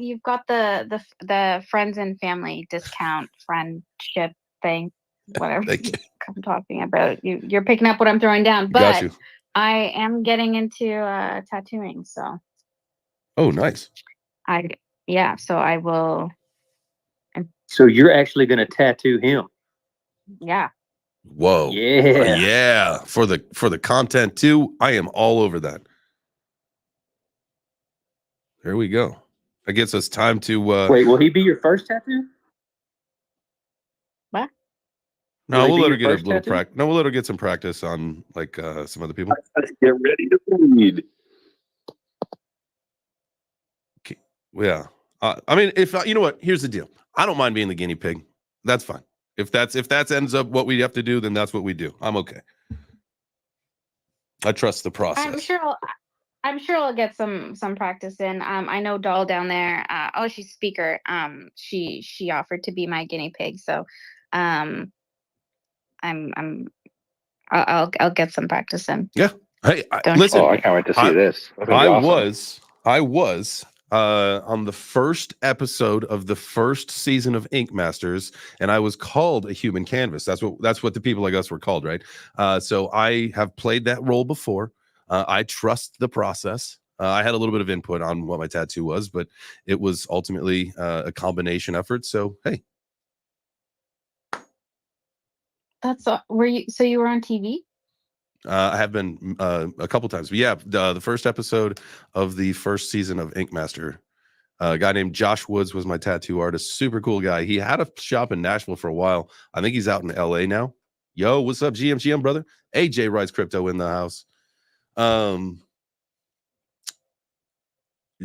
the friends and family discount friendship thing, whatever I'm talking about. You're picking up what I'm throwing down, but I am getting into tattooing, so. Oh, nice. So I will. So you're actually going to tattoo him? Yeah. Whoa. Yeah. For the content too. I am all over that. There we go. That gets us time to wait, will he be your first tattoo? What? No, we'll let her get a little practice. No, we'll let her get some practice on like some other people. Let's get ready to bleed. Okay. Yeah. I mean, if you know what, here's the deal. I don't mind being the guinea pig. That's fine. If that ends up what we have to do, then that's what we do. I'm okay. I trust the process. I'm sure I'll get some practice in. I know Doll down there. She's speaker. She offered to be my guinea pig. So, I'll get some practice in. Yeah. Hey, listen. Oh, I can't wait to see this. I was on the first episode of the first season of Ink Masters, and I was called a human canvas. That's what the people like us were called, right? So I have played that role before. I trust the process. I had a little bit of input on what my tattoo was, but it was ultimately a combination effort. So hey, That's were you? So you were on TV? I have been a couple times, but yeah, the first episode of the first season of Ink Master. A guy named Josh Woods was my tattoo artist. Super cool guy. He had a shop in Nashville for a while. I think he's out in LA now. Yo, what's up, GM brother? AJ Rides Crypto in the house.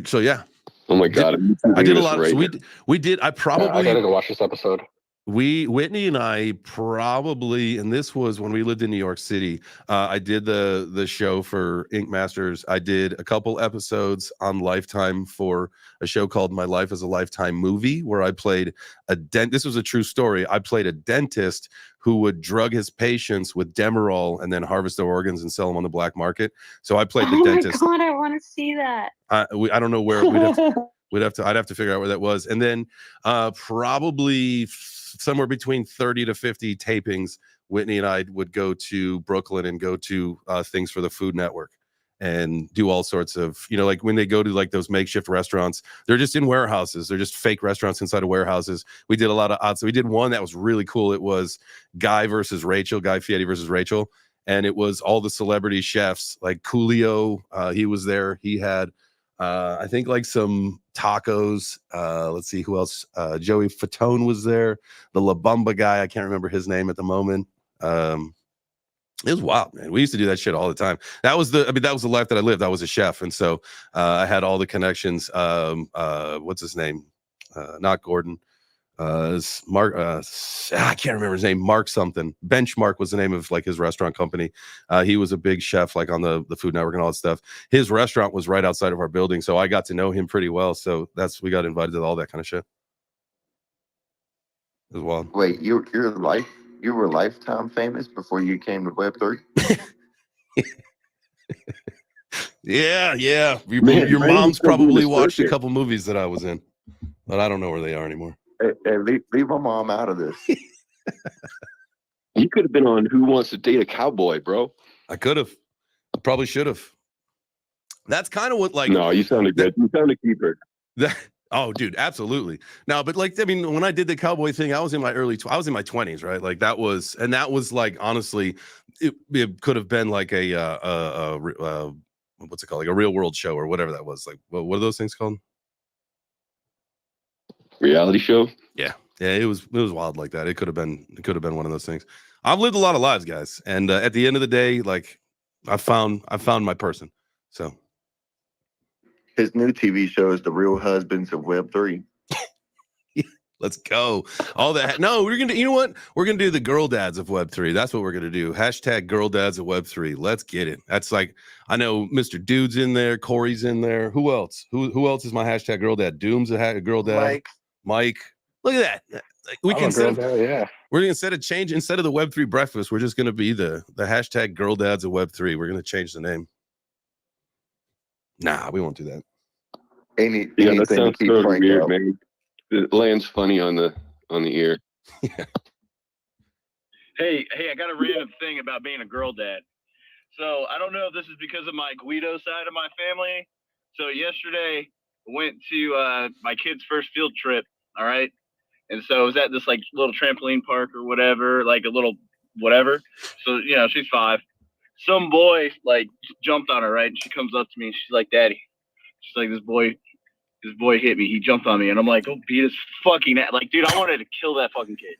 So yeah. Oh my God. I did a lot. So we did. I probably. I gotta go watch this episode. Whitney and I probably, and this was when we lived in New York City. I did the show for Ink Masters. I did a couple episodes on Lifetime for a show called My Life as a Lifetime Movie, where I played this was a true story. I played a dentist who would drug his patients with Demerol and then harvest their organs and sell them on the black market. So I played the dentist. Oh my God, I want to see that. I don't know where I'd have to figure out where that was. And then probably somewhere between 30 to 50 tapings, Whitney and I would go to Brooklyn and go to things for the Food Network and do all sorts of, like when they go to like those makeshift restaurants, they're just in warehouses. They're just fake restaurants inside of warehouses. We did a lot of odds. So we did one that was really cool. It was Guy Fieri versus Rachel. And it was all the celebrity chefs like Coolio. He was there. He had I think like some tacos. Let's see who else. Joey Fatone was there. The La Bamba guy. I can't remember his name at the moment. It was wild, man. We used to do that shit all the time. That was the life that I lived. I was a chef, and so I had all the connections. What's his name? Not Gordon. Mark. I can't remember his name. Mark something. Benchmark was the name of like his restaurant company. He was a big chef, like on the Food Network and all that stuff. His restaurant was right outside of our building, so I got to know him pretty well. So we got invited to all that kind of shit. It was wild. Wait, you were Lifetime famous before you came to Web3? Yeah. Your mom's probably watched a couple movies that I was in, but I don't know where they are anymore. Hey, leave my mom out of this. You could have been on Who Wants to Date a Cowboy, bro. I could have. I probably should have. That's kind of what like. No, you sounded good. You sounded keeper. Oh, dude, absolutely. No, but like, I mean, when I did the cowboy thing, I was in my I was in my 20s, right? Like that was like, honestly, it could have been like a what's it called? Like a real world show or whatever that was. Like, what are those things called? Reality show. Yeah, it was wild like that. It could have been one of those things. I've lived a lot of lives, guys, and at the end of the day, like I found my person. So his new TV show is The Real Husbands of Web3. Let's go. All that. No, we're gonna. You know what? We're gonna do the girl dads of Web3. That's what we're gonna do. Hashtag girl dads of Web3. Let's get it. That's like, I know Mr. Dude's in there. Corey's in there. Who else? Who else is my hashtag girl dad? Doom's a girl dad. Mike. Look at that. Like, we can set. Yeah. We're gonna set a change instead of the Web3 breakfast. We're just gonna be the hashtag girl dads of Web3. We're gonna change the name. Nah, we won't do that. That sounds so weird, man. It lands funny on the ear. Yeah. Hey, I got a random thing about being a girl dad. So I don't know if this is because of my Guido side of my family. So yesterday I went to my kid's first field trip. All right. And so I was at this like little trampoline park or whatever, like a little whatever. So, she's 5. Some boy like jumped on her, right? And she comes up to me and she's like, "Daddy." She's like, this boy hit me. He jumped on me. And I'm like, "Oh, beat his fucking ass." Like, dude, I wanted to kill that fucking kid.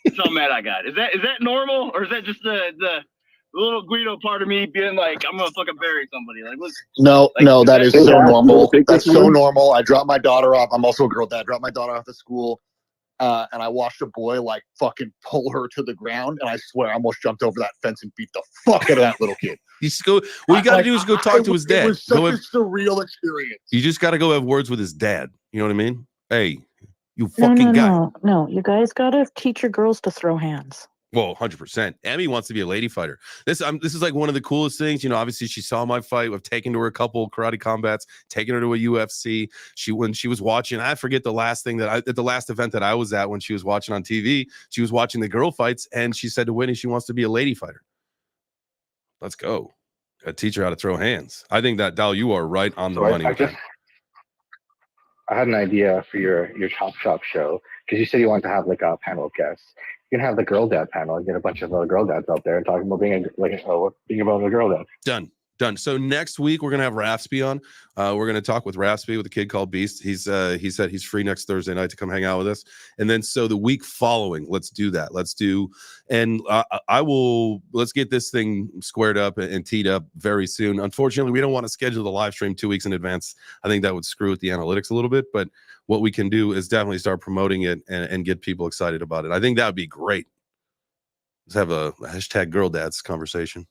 That's how mad I got. Is that normal? Or is that just the little Guido part of me being like, I'm going to fucking bury somebody? Like, look. No, that is so normal. That's so normal. I dropped my daughter off. I'm also a girl dad. I dropped my daughter off at school. And I watched a boy like fucking pull her to the ground. And I swear I almost jumped over that fence and beat the fuck out of that little kid. You got to do is go talk to his dad. It was such a surreal experience. You just got to go have words with his dad. You know what I mean? Hey, you fucking guy. No. You guys got to teach your girls to throw hands. Well, 100%. Emmy wants to be a lady fighter. This is like one of the coolest things. You know, obviously she saw my fight. I've taken to her a couple karate combats, taken her to a UFC. When she was watching, I forget the last thing at the last event that I was at when she was watching on TV, she was watching the girl fights and she said to Whitney she wants to be a lady fighter. Let's go. Gotta teach her how to throw hands. I think that, Dal, you are right on the money with that. I had an idea for your Chop Shop show because you said you wanted to have like a panel of guests. You can have the girl dad panel and get a bunch of girl dads out there and talking about being about a girl dad. Done. So next week we're gonna have Raspy on. We're gonna talk with Raspy with a kid called Beast. He said he's free next Thursday night to come hang out with us. And then so the week following, let's do that. Let's get this thing squared up and teed up very soon. Unfortunately, we don't want to schedule the live stream 2 weeks in advance. I think that would screw with the analytics a little bit. But what we can do is definitely start promoting it and get people excited about it. I think that would be great. Let's have a hashtag girl dads conversation.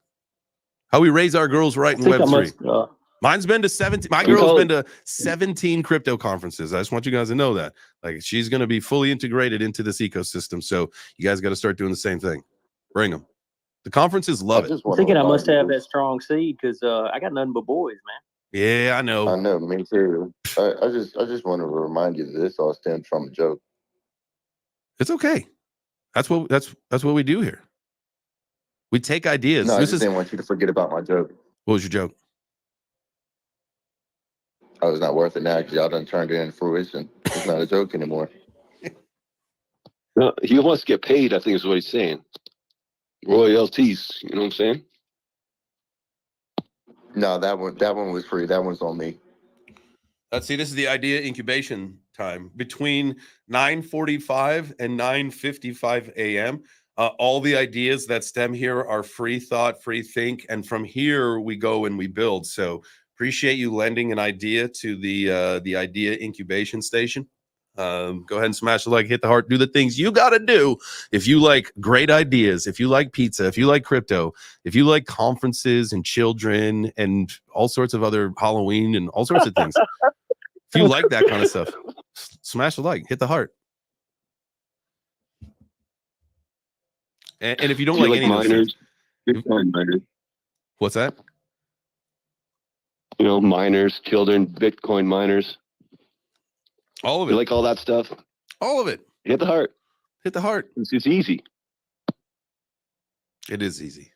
How we raise our girls right in Web3. Mine's been to 17. My girl's been to 17 crypto conferences. I just want you guys to know that. Like, she's going to be fully integrated into this ecosystem. So you guys got to start doing the same thing. Bring them. The conferences love it. I'm thinking I must have that strong seed because I got nothing but boys, man. Yeah, I know. I know, me too. I just want to remind you that this all stems from a joke. It's okay. That's what we do here. We take ideas. No, I just didn't want you to forget about my joke. What was your joke? Oh, it's not worth it now because y'all done turned it into fruition. It's not a joke anymore. No, he wants to get paid, I think is what he's saying. Royalties, you know what I'm saying? No, that one was free. That one's on me. Let's see. This is the idea incubation time between 9:45 and 9:55 a.m. All the ideas that stem here are free thought, free think, and from here we go and we build. So appreciate you lending an idea to the idea incubation station. Go ahead and smash the like, hit the heart, do the things you got to do. If you like great ideas, if you like pizza, if you like crypto, if you like conferences and children and all sorts of other Halloween and all sorts of things, if you like that kind of stuff, smash the like, hit the heart. And if you don't like any miners, Bitcoin miners. What's that? You know, miners, children, Bitcoin miners. All of it. You like all that stuff? All of it. Hit the heart. Hit the heart. It's easy. It is easy.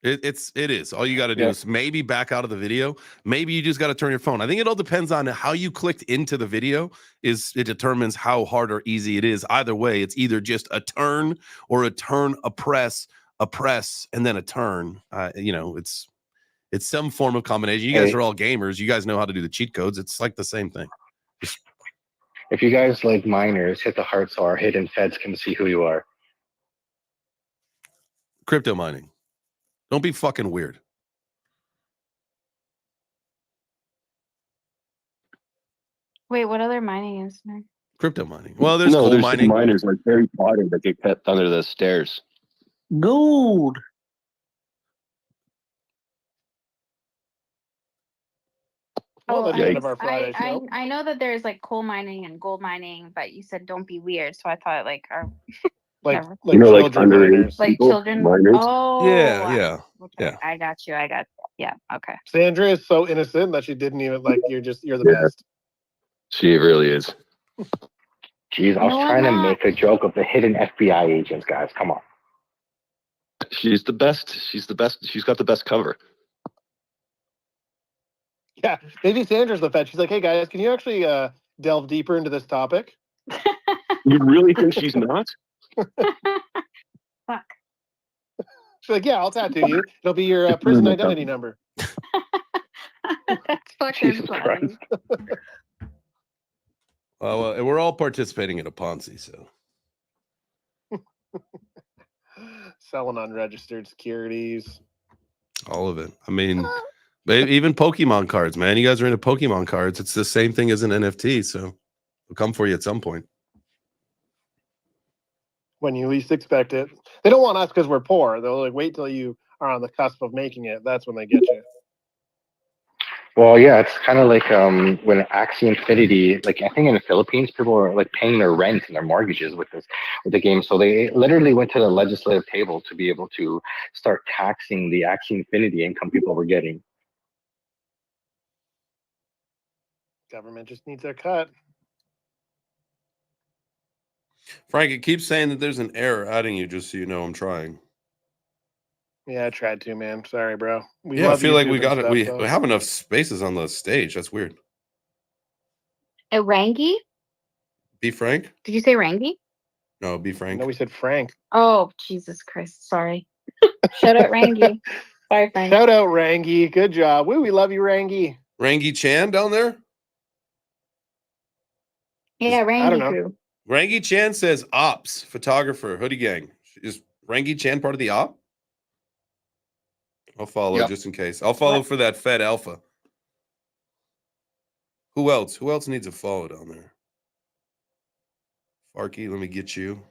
It is. All you got to do is maybe back out of the video. Maybe you just got to turn your phone. I think it all depends on how you clicked into the video. It determines how hard or easy it is. Either way, it's either just a turn or a turn, a press, and then a turn. It's some form of combination. You guys are all gamers. You guys know how to do the cheat codes. It's like the same thing. If you guys like miners, hit the heart so our hidden feds can see who you are. Crypto mining. Don't be fucking weird. Wait, what other mining is there? Crypto mining. Well, there's coal mining. Miners like Harry Potter that get kept under the stairs. Gold. Well, that's the end of our Friday I show. I know that there's like coal mining and gold mining, but you said don't be weird, so I thought like Like whatever. children miners. Like people, children. miners. Oh, Yeah. Okay. I got you. Yeah. Okay. Sandra is so innocent that she didn't even you're the best. She really is. Jeez, I was trying to make a joke of the hidden FBI agents, guys. Come on. She's the best. She's the best. She's got the best cover. Yeah, maybe Sandra's the Fed. She's like, hey guys, can you actually delve deeper into this topic? You really think she's not? Fuck. She's like, yeah, I'll tattoo you. It'll be your prison identity number. That's fucking Jesus funny. Christ. Well, we're all participating in a Ponzi, so. Selling unregistered securities. All of it. I mean, even Pokemon cards, man. You guys are into Pokemon cards. It's the same thing as an NFT, so they'll come for you at some point. When you least expect it. They don't want us because we're poor. They'll wait till you are on the cusp of making it. That's when they get you. Well, yeah, it's kind of like when Axie Infinity, like I think in the Philippines, people are like paying their rent and their mortgages with the game. So they literally went to the legislative table to be able to start taxing the Axie Infinity income people were getting. Government just needs their cut. Frank, it keeps saying that there's an error adding you, just so you know I'm trying. Yeah, I tried to, man. Sorry, bro. We Yeah, I love feel like YouTube we and got it. stuff, We though. have enough spaces on the stage. That's weird. Rangi? Be Frank? Did you say Rangi? No, be Frank. No, we said Frank. Oh, Jesus Christ. Sorry. Shout out Rangi. Sorry, Frank. Shout out Rangi. Good job. Woo, we love you, Rangi. Rangi Chan down there? Yeah, I don't Rangi know. crew. Rangi Chan says ops, photographer, hoodie gang. Is Rangi Chan part of the op? I'll follow Yep. just in case. I'll follow for that Fed Alpha. Who else? Who else needs a follow down there? Farky, let me get you.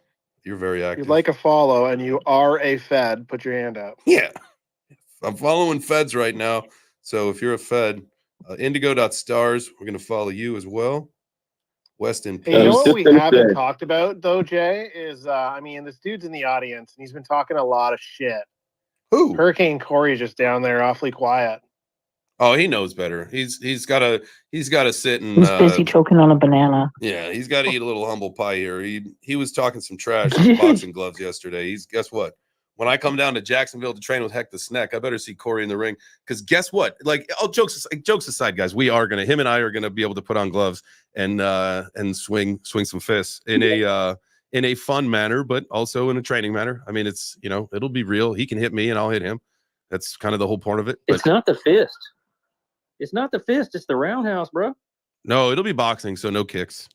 You're very If active. you'd like a follow and you are a Fed, put your hand up. Yeah. I'm following Feds right now. So if you're a Fed, indigo.stars, we're going to follow you as well. Weston. Hey, you know what just we gonna haven't say- talked about, though, Jay, is, I mean, this dude's in the audience, and he's been talking a lot of shit. Who? Hurricane Corey's just down there awfully quiet. Oh, he knows better. He's got to sit and He's busy choking on a banana. yeah, he's got to eat a little humble pie here. He was talking some trash in boxing gloves yesterday. Guess what? When I come down to Jacksonville to train with Heck the Snack, I better see Corey in the ring. Because guess what? Like, jokes aside, guys, him and I are gonna be able to put on gloves and swing some fists in a fun manner, but also in a training manner. I mean, it's it'll be real. He can hit me and I'll hit him. That's kind of the whole point of it. It's not the fist. It's not the fist. It's the roundhouse, bro. No, it'll be boxing, so no kicks.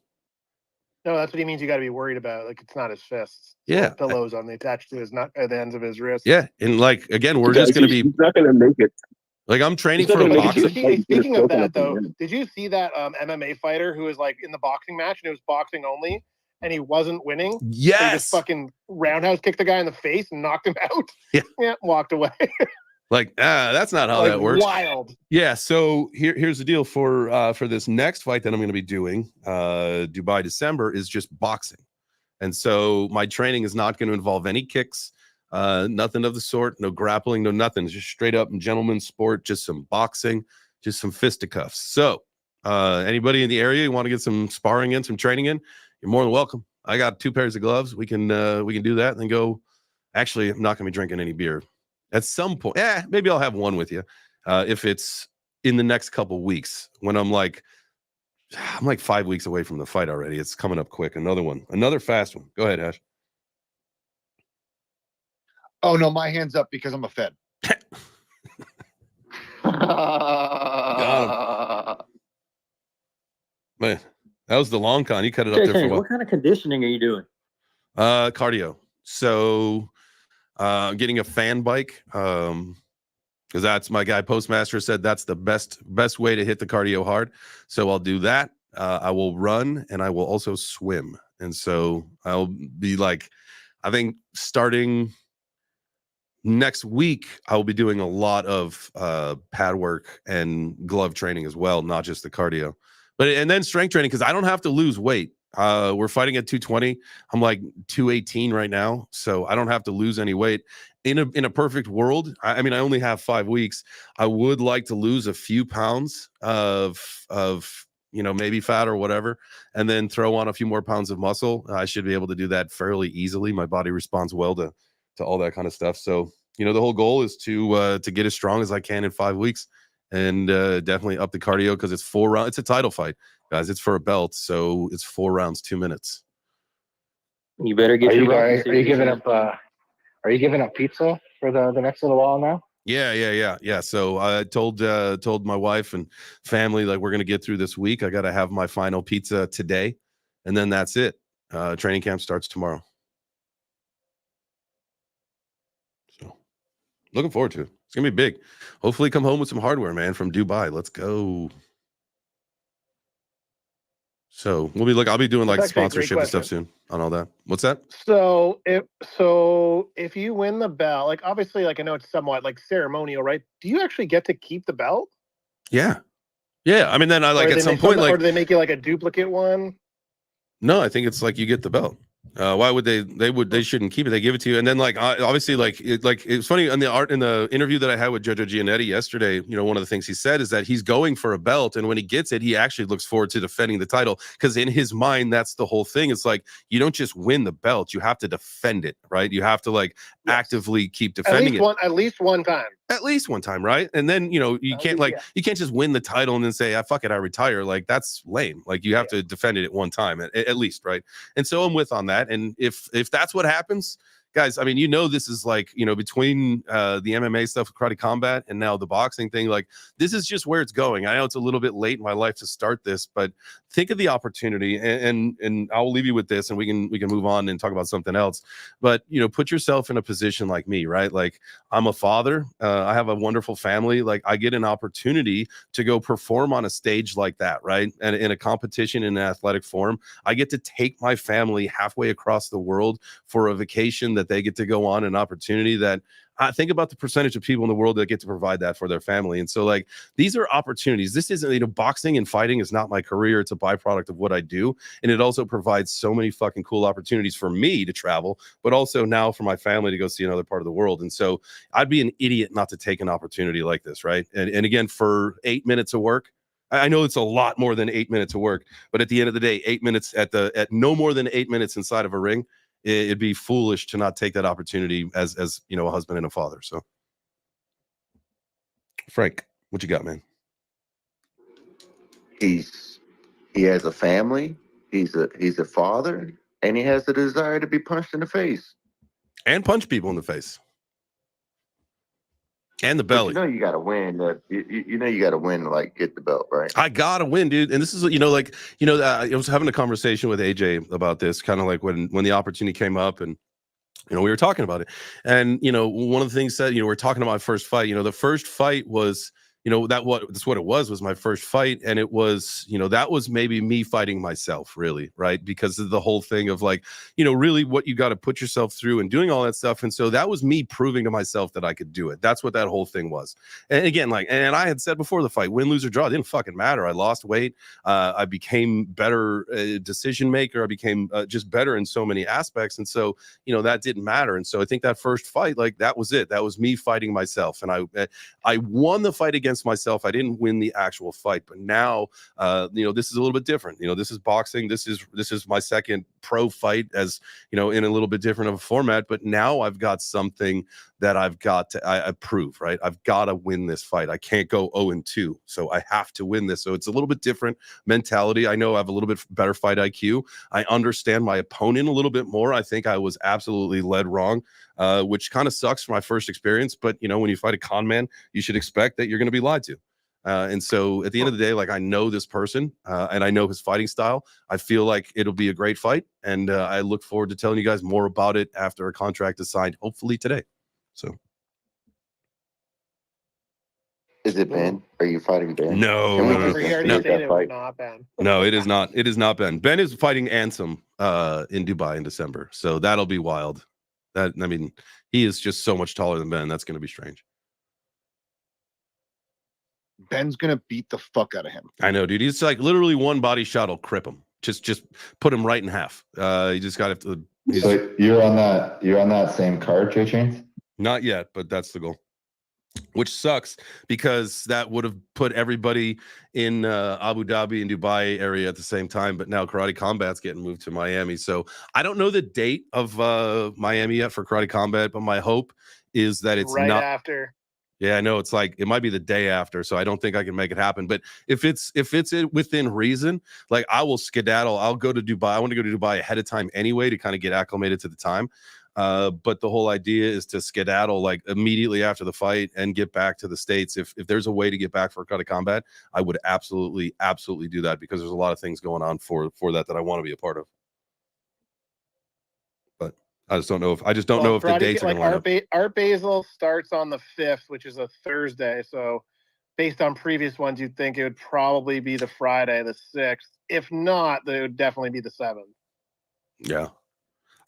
No, that's what he means. You got to be worried about. Like, it's not his fists. It's Yeah. little pillows on the attached to his at the ends of his wrist. Yeah, and like again, we're Guys, just gonna be he's not gonna make it. like I'm training He's for not a gonna make it. boxing. Hey, speaking of that, though, Minute. did you see that MMA fighter who was like in the boxing match and it was boxing only and he wasn't winning? So he Yes. just fucking roundhouse kicked the guy in the face and knocked him out. Yeah. Walked away. Like, that's not how Like, that works. wild. Yeah, so here's the deal for this next fight that I'm going to be doing, Dubai December, is just boxing. And so my training is not going to involve any kicks, nothing of the sort, no grappling, no nothing. It's just straight up gentleman's sport, just some boxing, just some fisticuffs. So anybody in the area you want to get some sparring in, some training in, you're more than welcome. I got 2 pairs of gloves. We can do that and then go. Actually, I'm not going to be drinking any beer. At some point, maybe I'll have one with you if it's in the next couple weeks when I'm like 5 weeks away from the fight already. It's coming up quick. Another fast one. Go ahead, Ash. Oh no, my hand's up because I'm a Fed. Man, that was the long con. You cut it up there for a while. What kind of conditioning are you doing? Cardio. So getting a fan bike. Because that's my guy Postmaster said that's the best way to hit the cardio hard. So I'll do that. I will run and I will also swim. And so I'll be like, I think starting next week, I'll be doing a lot of pad work and glove training as well, not just the cardio. And then strength training, because I don't have to lose weight. We're fighting at 220. I'm like 218 right now, so I don't have to lose any weight. In a perfect world, I mean, I only have 5 weeks. I would like to lose a few pounds of maybe fat or whatever, and then throw on a few more pounds of muscle. I should be able to do that fairly easily. My body responds well to all that kind of stuff. So the whole goal is to get as strong as I can in 5 weeks, and definitely up the cardio because it's 4 rounds. It's a title fight, guys. It's for a belt, so it's 4 rounds, 2 minutes. You better get your Are you giving up? Are you giving up pizza for the next little while now? Yeah. So I told my wife and family, like, we're gonna get through this week. I got to have my final pizza today, and then that's it. Training camp starts tomorrow. So looking forward to it. It's gonna be big. Hopefully come home with some hardware, man, from Dubai. Let's go. So I'll be doing like That's actually a great sponsorship and stuff question. soon on all that. What's that? So if you win the belt, like, obviously, like, I know it's somewhat like ceremonial, right? Do you actually get to keep the belt? Yeah. Yeah, I mean, then I like at some point, or like, do they make you like a duplicate one? no, I think it's like you get the belt. Why would they shouldn't keep it. They give it to you. And then like obviously like it's funny in the interview that I had with Jojo Giannetti yesterday, you know, one of the things he said is that he's going for a belt, and when he gets it, he actually looks forward to defending the title, because in his mind that's the whole thing. It's like you don't just win the belt, you have to defend it, right? You have to like actively keep defending at least one time. At least one time, right? And then, you know, you can't you can't just win the title and then say, fuck it, I retire. Like, that's lame. Like, you have to defend it at one time at least, right? And so I'm with on that. And if that's what happens, guys, I mean, you know, this is like, you know, between the MMA stuff, karate combat, and now the boxing thing, like, this is just where it's going. I know it's a little bit late in my life to start this, but think of the opportunity, and I'll leave you with this, and we can move on and talk about something else. But, you know, put yourself in a position like me, right? Like, I'm a father. I have a wonderful family. Like, I get an opportunity to go perform on a stage like that, right? And in a competition in an athletic form, I get to take my family halfway across the world for a vacation that they get to go on, an opportunity that I think about the percentage of people in the world that get to provide that for their family. And so like, these are opportunities. This isn't, you know, boxing and fighting is not my career. It's a byproduct of what I do. And it also provides so many fucking cool opportunities for me to travel, but also now for my family to go see another part of the world. And so I'd be an idiot not to take an opportunity like this, right? And again, for 8 minutes of work, I know it's a lot more than 8 minutes of work, but at the end of the day, 8 minutes at no more than 8 minutes inside of a ring, it'd be foolish to not take that opportunity as you know, a husband and a father. So, Frank, what you got, man? He has a family. He's a father, and he has the desire to be punched in the face and punch people in the face and the belly. But you know, you got to win. You know, you got to win to like get the belt, right? I gotta win, dude. And this is, you know, like, you know, I was having a conversation with AJ about this, kind of like when the opportunity came up, and you know, we were talking about it. And you know, one of the things that, you know, we're talking about first fight. You know, the first fight was, you know, that's what it was my first fight. And it was, you know, that was maybe me fighting myself, really, right? Because of the whole thing of like, you know, really what you got to put yourself through and doing all that stuff. And so that was me proving to myself that I could do it. That's what that whole thing was. And again, like, and I had said before the fight, win, lose, or draw, it didn't fucking matter. I lost weight. I became better decision maker. I became just better in so many aspects. And so, you know, that didn't matter. And so I think that first fight, like, that was it. That was me fighting myself. And I won the fight against myself. I didn't win the actual fight, but now, you know, this is a little bit different. You know, this is boxing. This is my second pro fight, as you know, in a little bit different of a format. But now I've got something that I've got to I prove, right? I've got to win this fight. I can't go 0-2, so I have to win this. So it's a little bit different mentality. I know I have a little bit better fight IQ. I understand my opponent a little bit more. I think I was absolutely led wrong, which kind of sucks for my first experience. But you know, when you fight a con man, you should expect that you're going to be lied to. And so at the end of the day, like, I know this person and I know his fighting style. I feel like it'll be a great fight. And I look forward to telling you guys more about it after a contract is signed, hopefully today. So. Is it Ben? Are you fighting Ben? No, No, no, he already stated it was not Ben. no, it is not. It is not Ben. Ben is fighting Ansem in Dubai in December. So that'll be wild. I mean, he is just so much taller than Ben. That's going to be strange. Ben's gonna beat the fuck out of him. I know, dude. He's like literally one body shot will crip him. Just put him right in half. You just got to. So you're on that same card, Jay Chains? Not yet, but that's the goal. Which sucks because that would have put everybody in Abu Dhabi and Dubai area at the same time. But now Karate Combat's getting moved to Miami. So I don't know the date of Miami yet for Karate Combat, but my hope is that it's right not after. Yeah, I know, it's like it might be the day after, so I don't think I can make it happen. But if it's within reason, like, I will skedaddle. I'll go to Dubai. I want to go to Dubai ahead of time anyway to kind of get acclimated to the time. But the whole idea is to skedaddle like immediately after the fight and get back to the States. If there's a way to get back for Karate Combat, I would absolutely do that, because there's a lot of things going on for that I want to be a part of. But I just don't know if the dates are going to line up. Art Basel starts on the 5th, which is a Thursday. So based on previous ones, you'd think it would probably be the Friday, the 6th. If not, then it would definitely be the 7th. Yeah.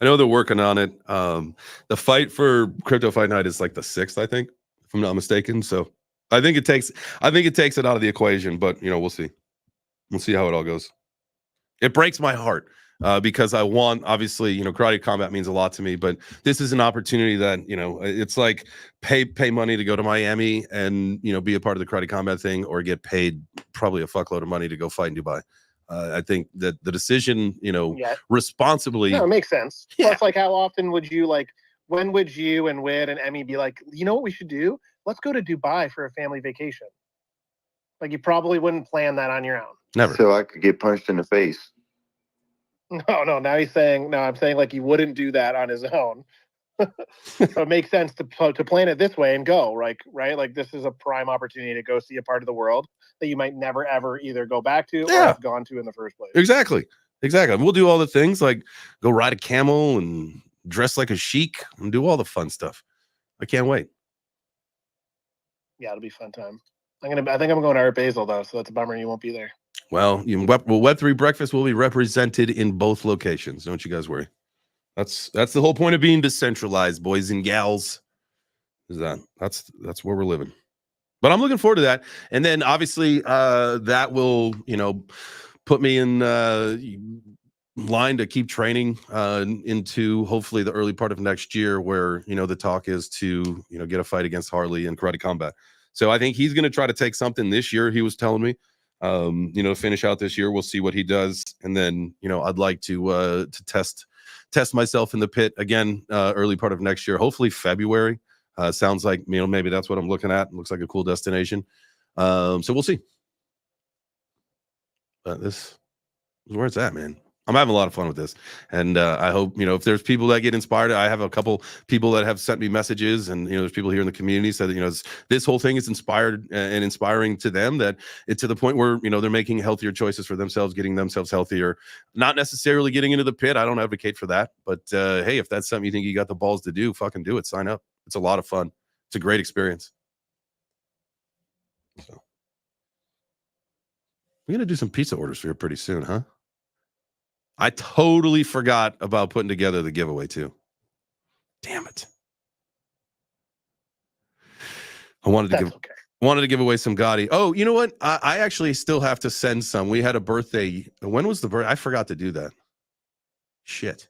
I know they're working on it. The fight for Crypto Fight Night is like the 6th, I think, if I'm not mistaken. So I think it takes it out of the equation, but we'll see. We'll see how it all goes. It breaks my heart because I want, obviously, karate combat means a lot to me, but this is an opportunity that, it's like pay money to go to Miami and, be a part of the karate combat thing, or get paid probably a fuckload of money to go fight in Dubai. I think that the decision, responsibly. No, it makes sense. Yeah. Plus, like, how often would you, like, when would you and Wid and Emmy be like, you know what we should do? Let's go to Dubai for a family vacation. Like, you probably wouldn't plan that on your own. Never. So I could get punched in the face. No. Now he's saying, no, I'm saying like he wouldn't do that on his own. So it makes sense to plan it this way and go, right? Like, this is a prime opportunity to go see a part of the world that you might never, ever either go back to or have gone to in the first place. Exactly. We'll do all the things, like go ride a camel and dress like a sheik and do all the fun stuff. I can't wait. Yeah, it'll be a fun time. I think I'm going to Art Basel though, so that's a bummer you won't be there. Well, Web3 Breakfast will be represented in both locations. Don't you guys worry. That's the whole point of being decentralized, boys and gals. Is that's where we're living. But I'm looking forward to that. And then obviously that will, put me in line to keep training into hopefully the early part of next year, where the talk is to get a fight against Harley in karate combat. So I think he's going to try to take something this year. He was telling me, finish out this year. We'll see what he does, and then I'd like to test myself in the pit again early part of next year. Hopefully February. Sounds like maybe that's what I'm looking at. It looks like a cool destination. So we'll see. But this is where it's at, man. I'm having a lot of fun with this, and I hope if there's people that get inspired. I have a couple people that have sent me messages, and there's people here in the community said that this whole thing is inspired and inspiring to them, that it's to the point where they're making healthier choices for themselves, getting themselves healthier, not necessarily getting into the pit. I don't advocate for that, but hey, if that's something you think you got the balls to do, fucking do it. Sign up. It's a lot of fun. It's a great experience. So we're gonna do some pizza orders for you pretty soon, huh? I totally forgot about putting together the giveaway too. Damn it. I wanted to give away some Gotti. Oh, you know what? I actually still have to send some. We had a birthday. When was the birthday? I forgot to do that. Shit.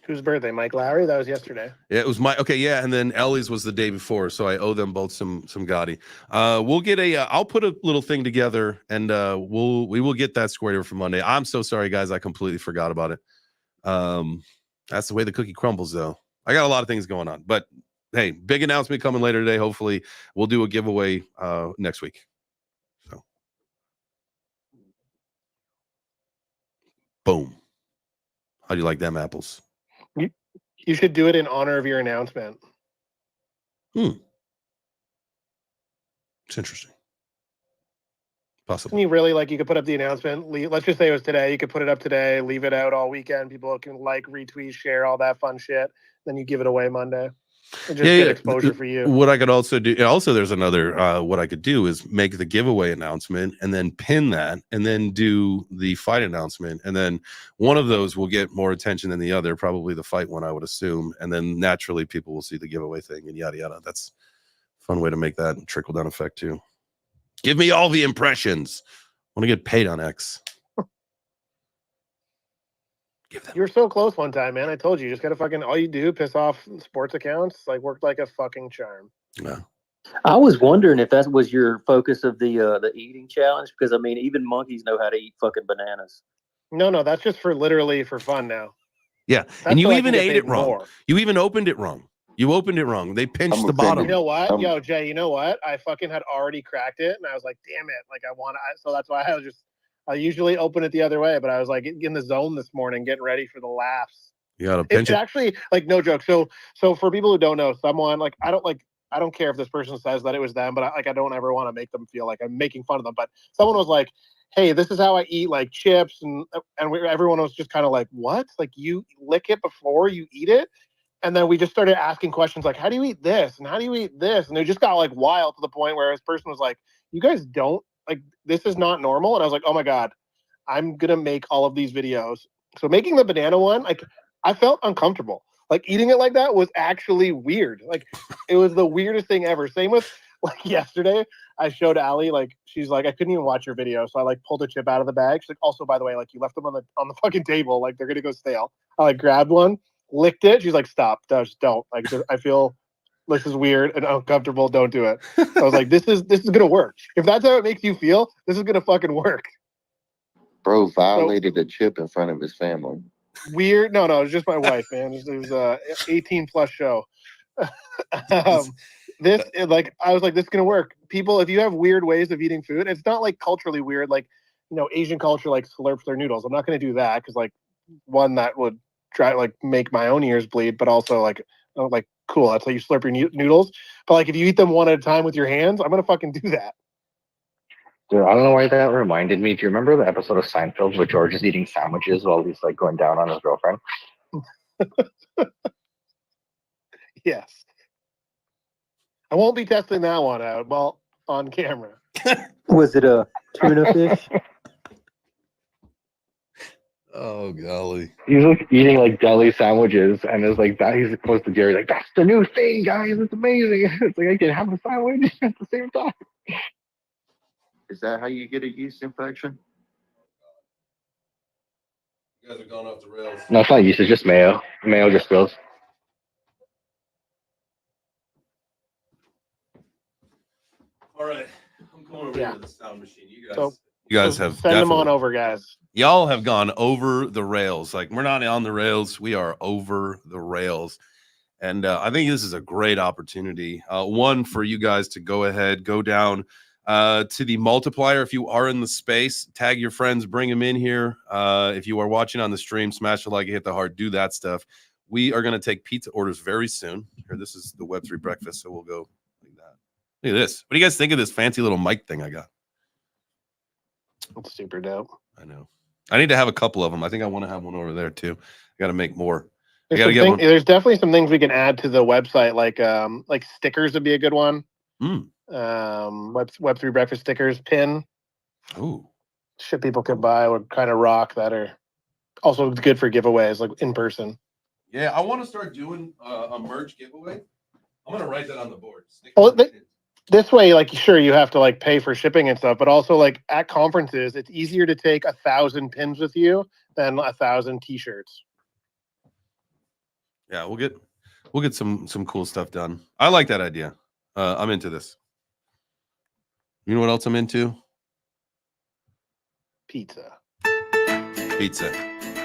Whose birthday? Mike Lowry? That was yesterday. Yeah, it was and then Ellie's was the day before, so I owe them both some Gotti. We'll get I'll put a little thing together, and we will get that squared over for Monday. I'm so sorry, guys, I completely forgot about it. That's the way the cookie crumbles, though. I got a lot of things going on, but hey, big announcement coming later today. Hopefully we'll do a giveaway next week. So boom. How do you like them apples? You should do it in honor of your announcement. It's interesting. Possibly. You really you could put up the announcement. Let's just say it was today. You could put it up today, leave it out all weekend. People can retweet, share, all that fun shit. Then you give it away Monday. And just get exposure for you. What I could also do, there's another, what I could do is make the giveaway announcement and then pin that and then do the fight announcement. And then one of those will get more attention than the other, probably the fight one, I would assume. And then naturally people will see the giveaway thing and yada, yada. That's a fun way to make that trickle down effect too. Give me all the impressions. I want to get paid on X. You were so close one time, man. I told you, just gotta all you do, piss off sports accounts, worked like a fucking charm. Yeah. I was wondering if that was your focus of the eating challenge, because even monkeys know how to eat fucking bananas. No, that's just literally for fun now. Yeah, That's and you so even ate it wrong. More. You even opened it wrong. You opened it wrong. They pinched the bottom. You know what? Yo, Jay, you know what? I fucking had already cracked it, and I was like, damn it. I want to. So that's why I usually open it the other way, but I was in the zone this morning, getting ready for the laughs. You gotta pinch it. Actually, no joke. So for people who don't know, someone I don't care if this person says that it was them, but I don't ever want to make them feel like I'm making fun of them. But someone was like, "Hey, this is how I eat chips," and everyone was just kind of like, "What? You lick it before you eat it?" And then we just started asking questions like, "How do you eat this? And how do you eat this?" And it just got wild to the point where this person was like, "You guys don't." This is not normal. And I was like, oh my God, I'm going to make all of these videos. So making the banana one, I felt uncomfortable. Like eating it like that was actually weird. Like it was the weirdest thing ever. Same with like yesterday. I showed Allie, like she's like, I couldn't even watch your video, so I like pulled a chip out of the bag. She's like, also by the way, like you left them on the fucking table, like they're gonna go stale. I like grabbed one, licked it. She's like, stop, just don't. Like I feel this is weird and uncomfortable. Don't do it. I was like, this is gonna work. If that's how it makes you feel, this is gonna fucking work. Bro violated a chip in front of his family. Weird. No, it was just my wife, man. It was a 18 plus show. Like I was like, this is gonna work. People, if you have weird ways of eating food, it's not like culturally weird, like Asian culture like slurps their noodles. I'm not gonna do that because like one that would try like make my own ears bleed, but also like cool, that's how you slurp your noodles. But like if you eat them one at a time with your hands, I'm gonna fucking do that. Dude, I don't know why that reminded me. Do you remember the episode of Seinfeld where George is eating sandwiches while he's like going down on his girlfriend? Yes. I won't be testing that one out, well, on camera. Was it a tuna fish? Oh golly. He's like eating like deli sandwiches, and it's like that. He's supposed to Jerry like, that's the new thing, guys. It's amazing. It's like I can have a sandwich at the same time. Is that how you get a yeast infection? You guys are going off the rails. No, it's not yeast. It's just mayo. Mayo just spills. All right, I'm going over here to the sound machine. You guys So have send them on definitely- over, guys. Y'all have gone over the rails. Like we're not on the rails, we are over the rails. And I think this is a great opportunity. One for you guys to go ahead, go down to the multiplier. If you are in the space, tag your friends, bring them in here. If you are watching on the stream, smash the like, hit the heart, do that stuff. We are going to take pizza orders very soon. Here, this is the Web3 breakfast, so we'll go like that. Look at this. What do you guys think of this fancy little mic thing I got? It's super dope. I know. I need to have a couple of them. I think I want to have one over there too. I got to make more. There's definitely some things we can add to the website, like stickers would be a good one. Web3 breakfast stickers, pin. Ooh. Shit people could buy would kind of rock that are also good for giveaways, like in person. Yeah, I want to start doing a merch giveaway. I'm gonna write that on the board. This way, like, sure, you have to like pay for shipping and stuff, but also like at conferences, it's easier to take 1,000 pins with you than 1,000 t-shirts. Yeah, we'll get some cool stuff done. I like that idea. I'm into this. You know what else I'm into? Pizza. Pizza.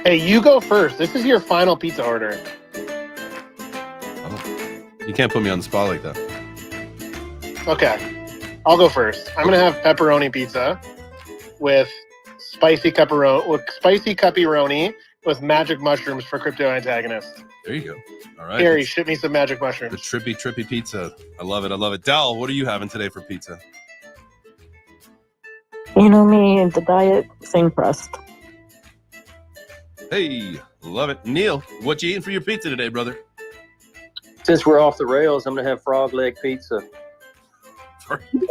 Hey, you go first. This is your final pizza order. Oh, you can't put me on the spot like that. Okay, I'll go first. I'm gonna have pepperoni pizza with spicy pepperoni with magic mushrooms for crypto antagonist. There you go. All right. Harry, ship me some magic mushrooms. The trippy pizza. I love it. I love it. Dal, what are you having today for pizza? You know me, the diet, same crust. Hey, love it. Neil, what you eating for your pizza today, brother? Since we're off the rails, I'm gonna have frog leg pizza. Okay.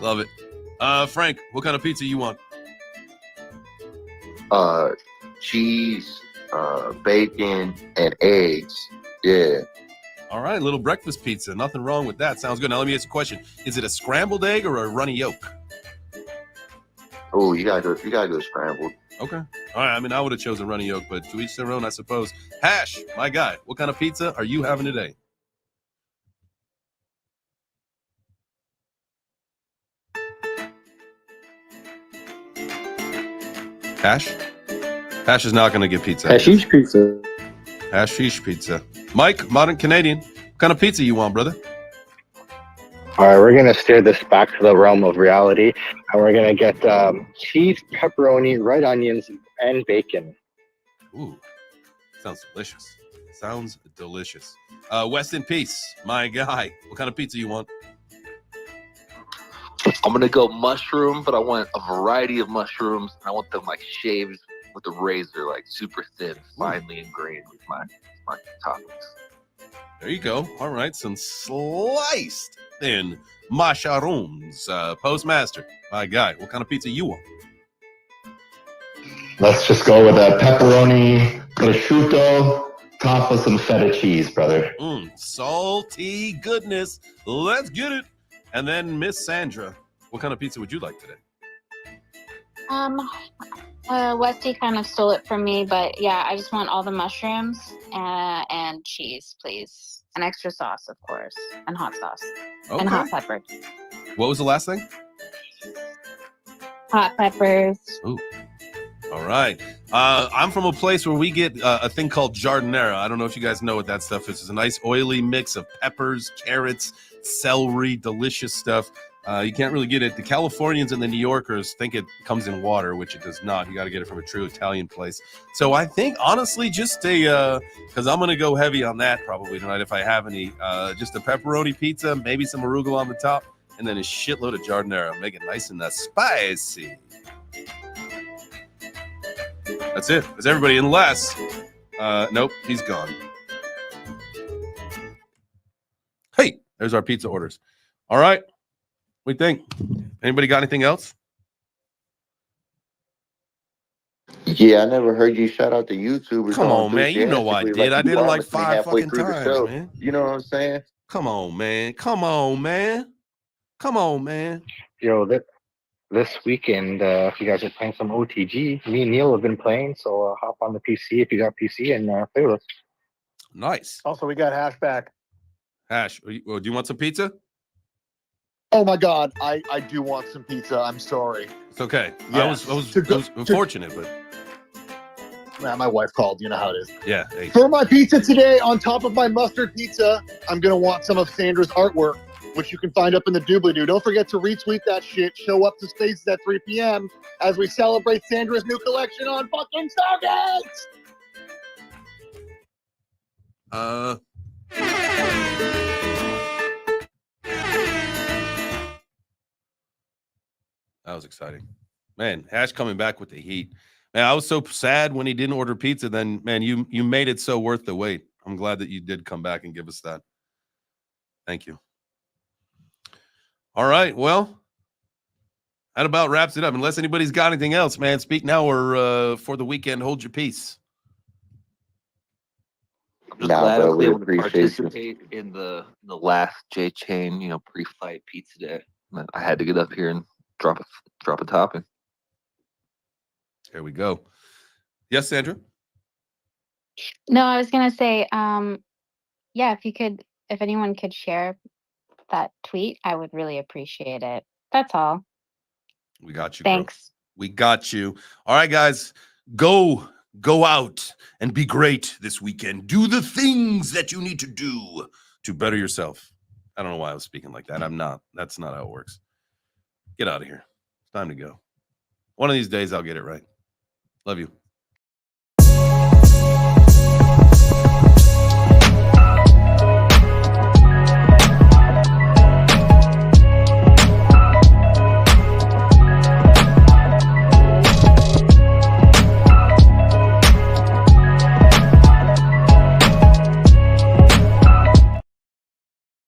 Love it. Frank, what kind of pizza you want? Cheese, bacon, and eggs. Yeah. All right, little breakfast pizza. Nothing wrong with that. Sounds good. Now let me ask you a question. Is it a scrambled egg or a runny yolk? Oh, you gotta go scrambled. Okay. All right. I mean, I would have chosen runny yolk, but to each their own, I suppose. Hash, my guy, what kind of pizza are you having today? Hash? Hash is not going to get pizza. Hashish pizza. Hashish pizza. Mike, modern Canadian. What kind of pizza you want, brother? All right, we're gonna steer this back to the realm of reality, and we're gonna get cheese, pepperoni, red onions, and bacon. Ooh, sounds delicious. Sounds delicious. West in peace, my guy. What kind of pizza you want? I'm gonna go mushroom, but I want a variety of mushrooms. I want them like shaved with a razor, like super thin, finely ingrained with my toppings. There you go. All right, some sliced thin mushrooms. Postmaster, my guy. What kind of pizza you want? Let's just go with a pepperoni, prosciutto topped with some feta cheese, brother. Salty goodness. Let's get it. And then Miss Sandra, what kind of pizza would you like today? Westy kind of stole it from me, but yeah, I just want all the mushrooms and cheese, please. And extra sauce, of course, and hot sauce, and hot peppers. What was the last thing? Hot peppers. Ooh. All right. I'm from a place where we get a thing called giardiniera. I don't know if you guys know what that stuff is. It's a nice oily mix of peppers, carrots, celery, delicious stuff. You can't really get it. The Californians and the New Yorkers think it comes in water, which it does not. You got to get it from a true Italian place. So I think, honestly, just because I'm going to go heavy on that probably tonight if I have any, just a pepperoni pizza, maybe some arugula on the top, and then a shitload of giardiniera. Make it nice and spicy. That's it. That's everybody, unless, nope, he's gone. Hey, there's our pizza orders. All right. What do you think? Anybody got anything else? Yeah, I never heard you shout out the YouTubers. Come on, man. You know I did. I did it like 5 fucking times, man. You know what I'm saying? Come on, man. Come on, man. Come on, man. Yo, this weekend, if you guys are playing some OTG, me and Neil have been playing, so hop on the PC if you got PC and play with us. Nice. Also, we got Hash back. Hash, do you want some pizza? Oh my God, I do want some pizza. I'm sorry. It's okay. Yes. I was unfortunate, but man, my wife called. You know how it is. yeah. Hey. For my pizza today, on top of my mustard pizza, I'm gonna want some of Sandra's artwork, which you can find up in the doobly-doo. Don't forget to retweet that shit. Show up to Spaces at 3 p.m. as we celebrate Sandra's new collection on fucking Stargates. That was exciting. Man, Hash coming back with the heat. Man, I was so sad when he didn't order pizza. Then, man, you made it so worth the wait. I'm glad that you did come back and give us that. Thank you. All right. Well, that about wraps it up. Unless anybody's got anything else, man, speak now or for the weekend, hold your peace. I'm just glad I was able to participate in the last J Chain, pre-fight pizza day. I had to get up here and drop a topping. Here we go. Yes, Sandra? No, I was gonna say, yeah, if anyone could share that tweet, I would really appreciate it. That's all. We got you. Thanks. Girl. We got you. All right, guys, go out and be great this weekend. Do the things that you need to do to better yourself. I don't know why I was speaking like that. I'm not. That's not how it works. Get out of here. It's time to go. One of these days, I'll get it right. Love you.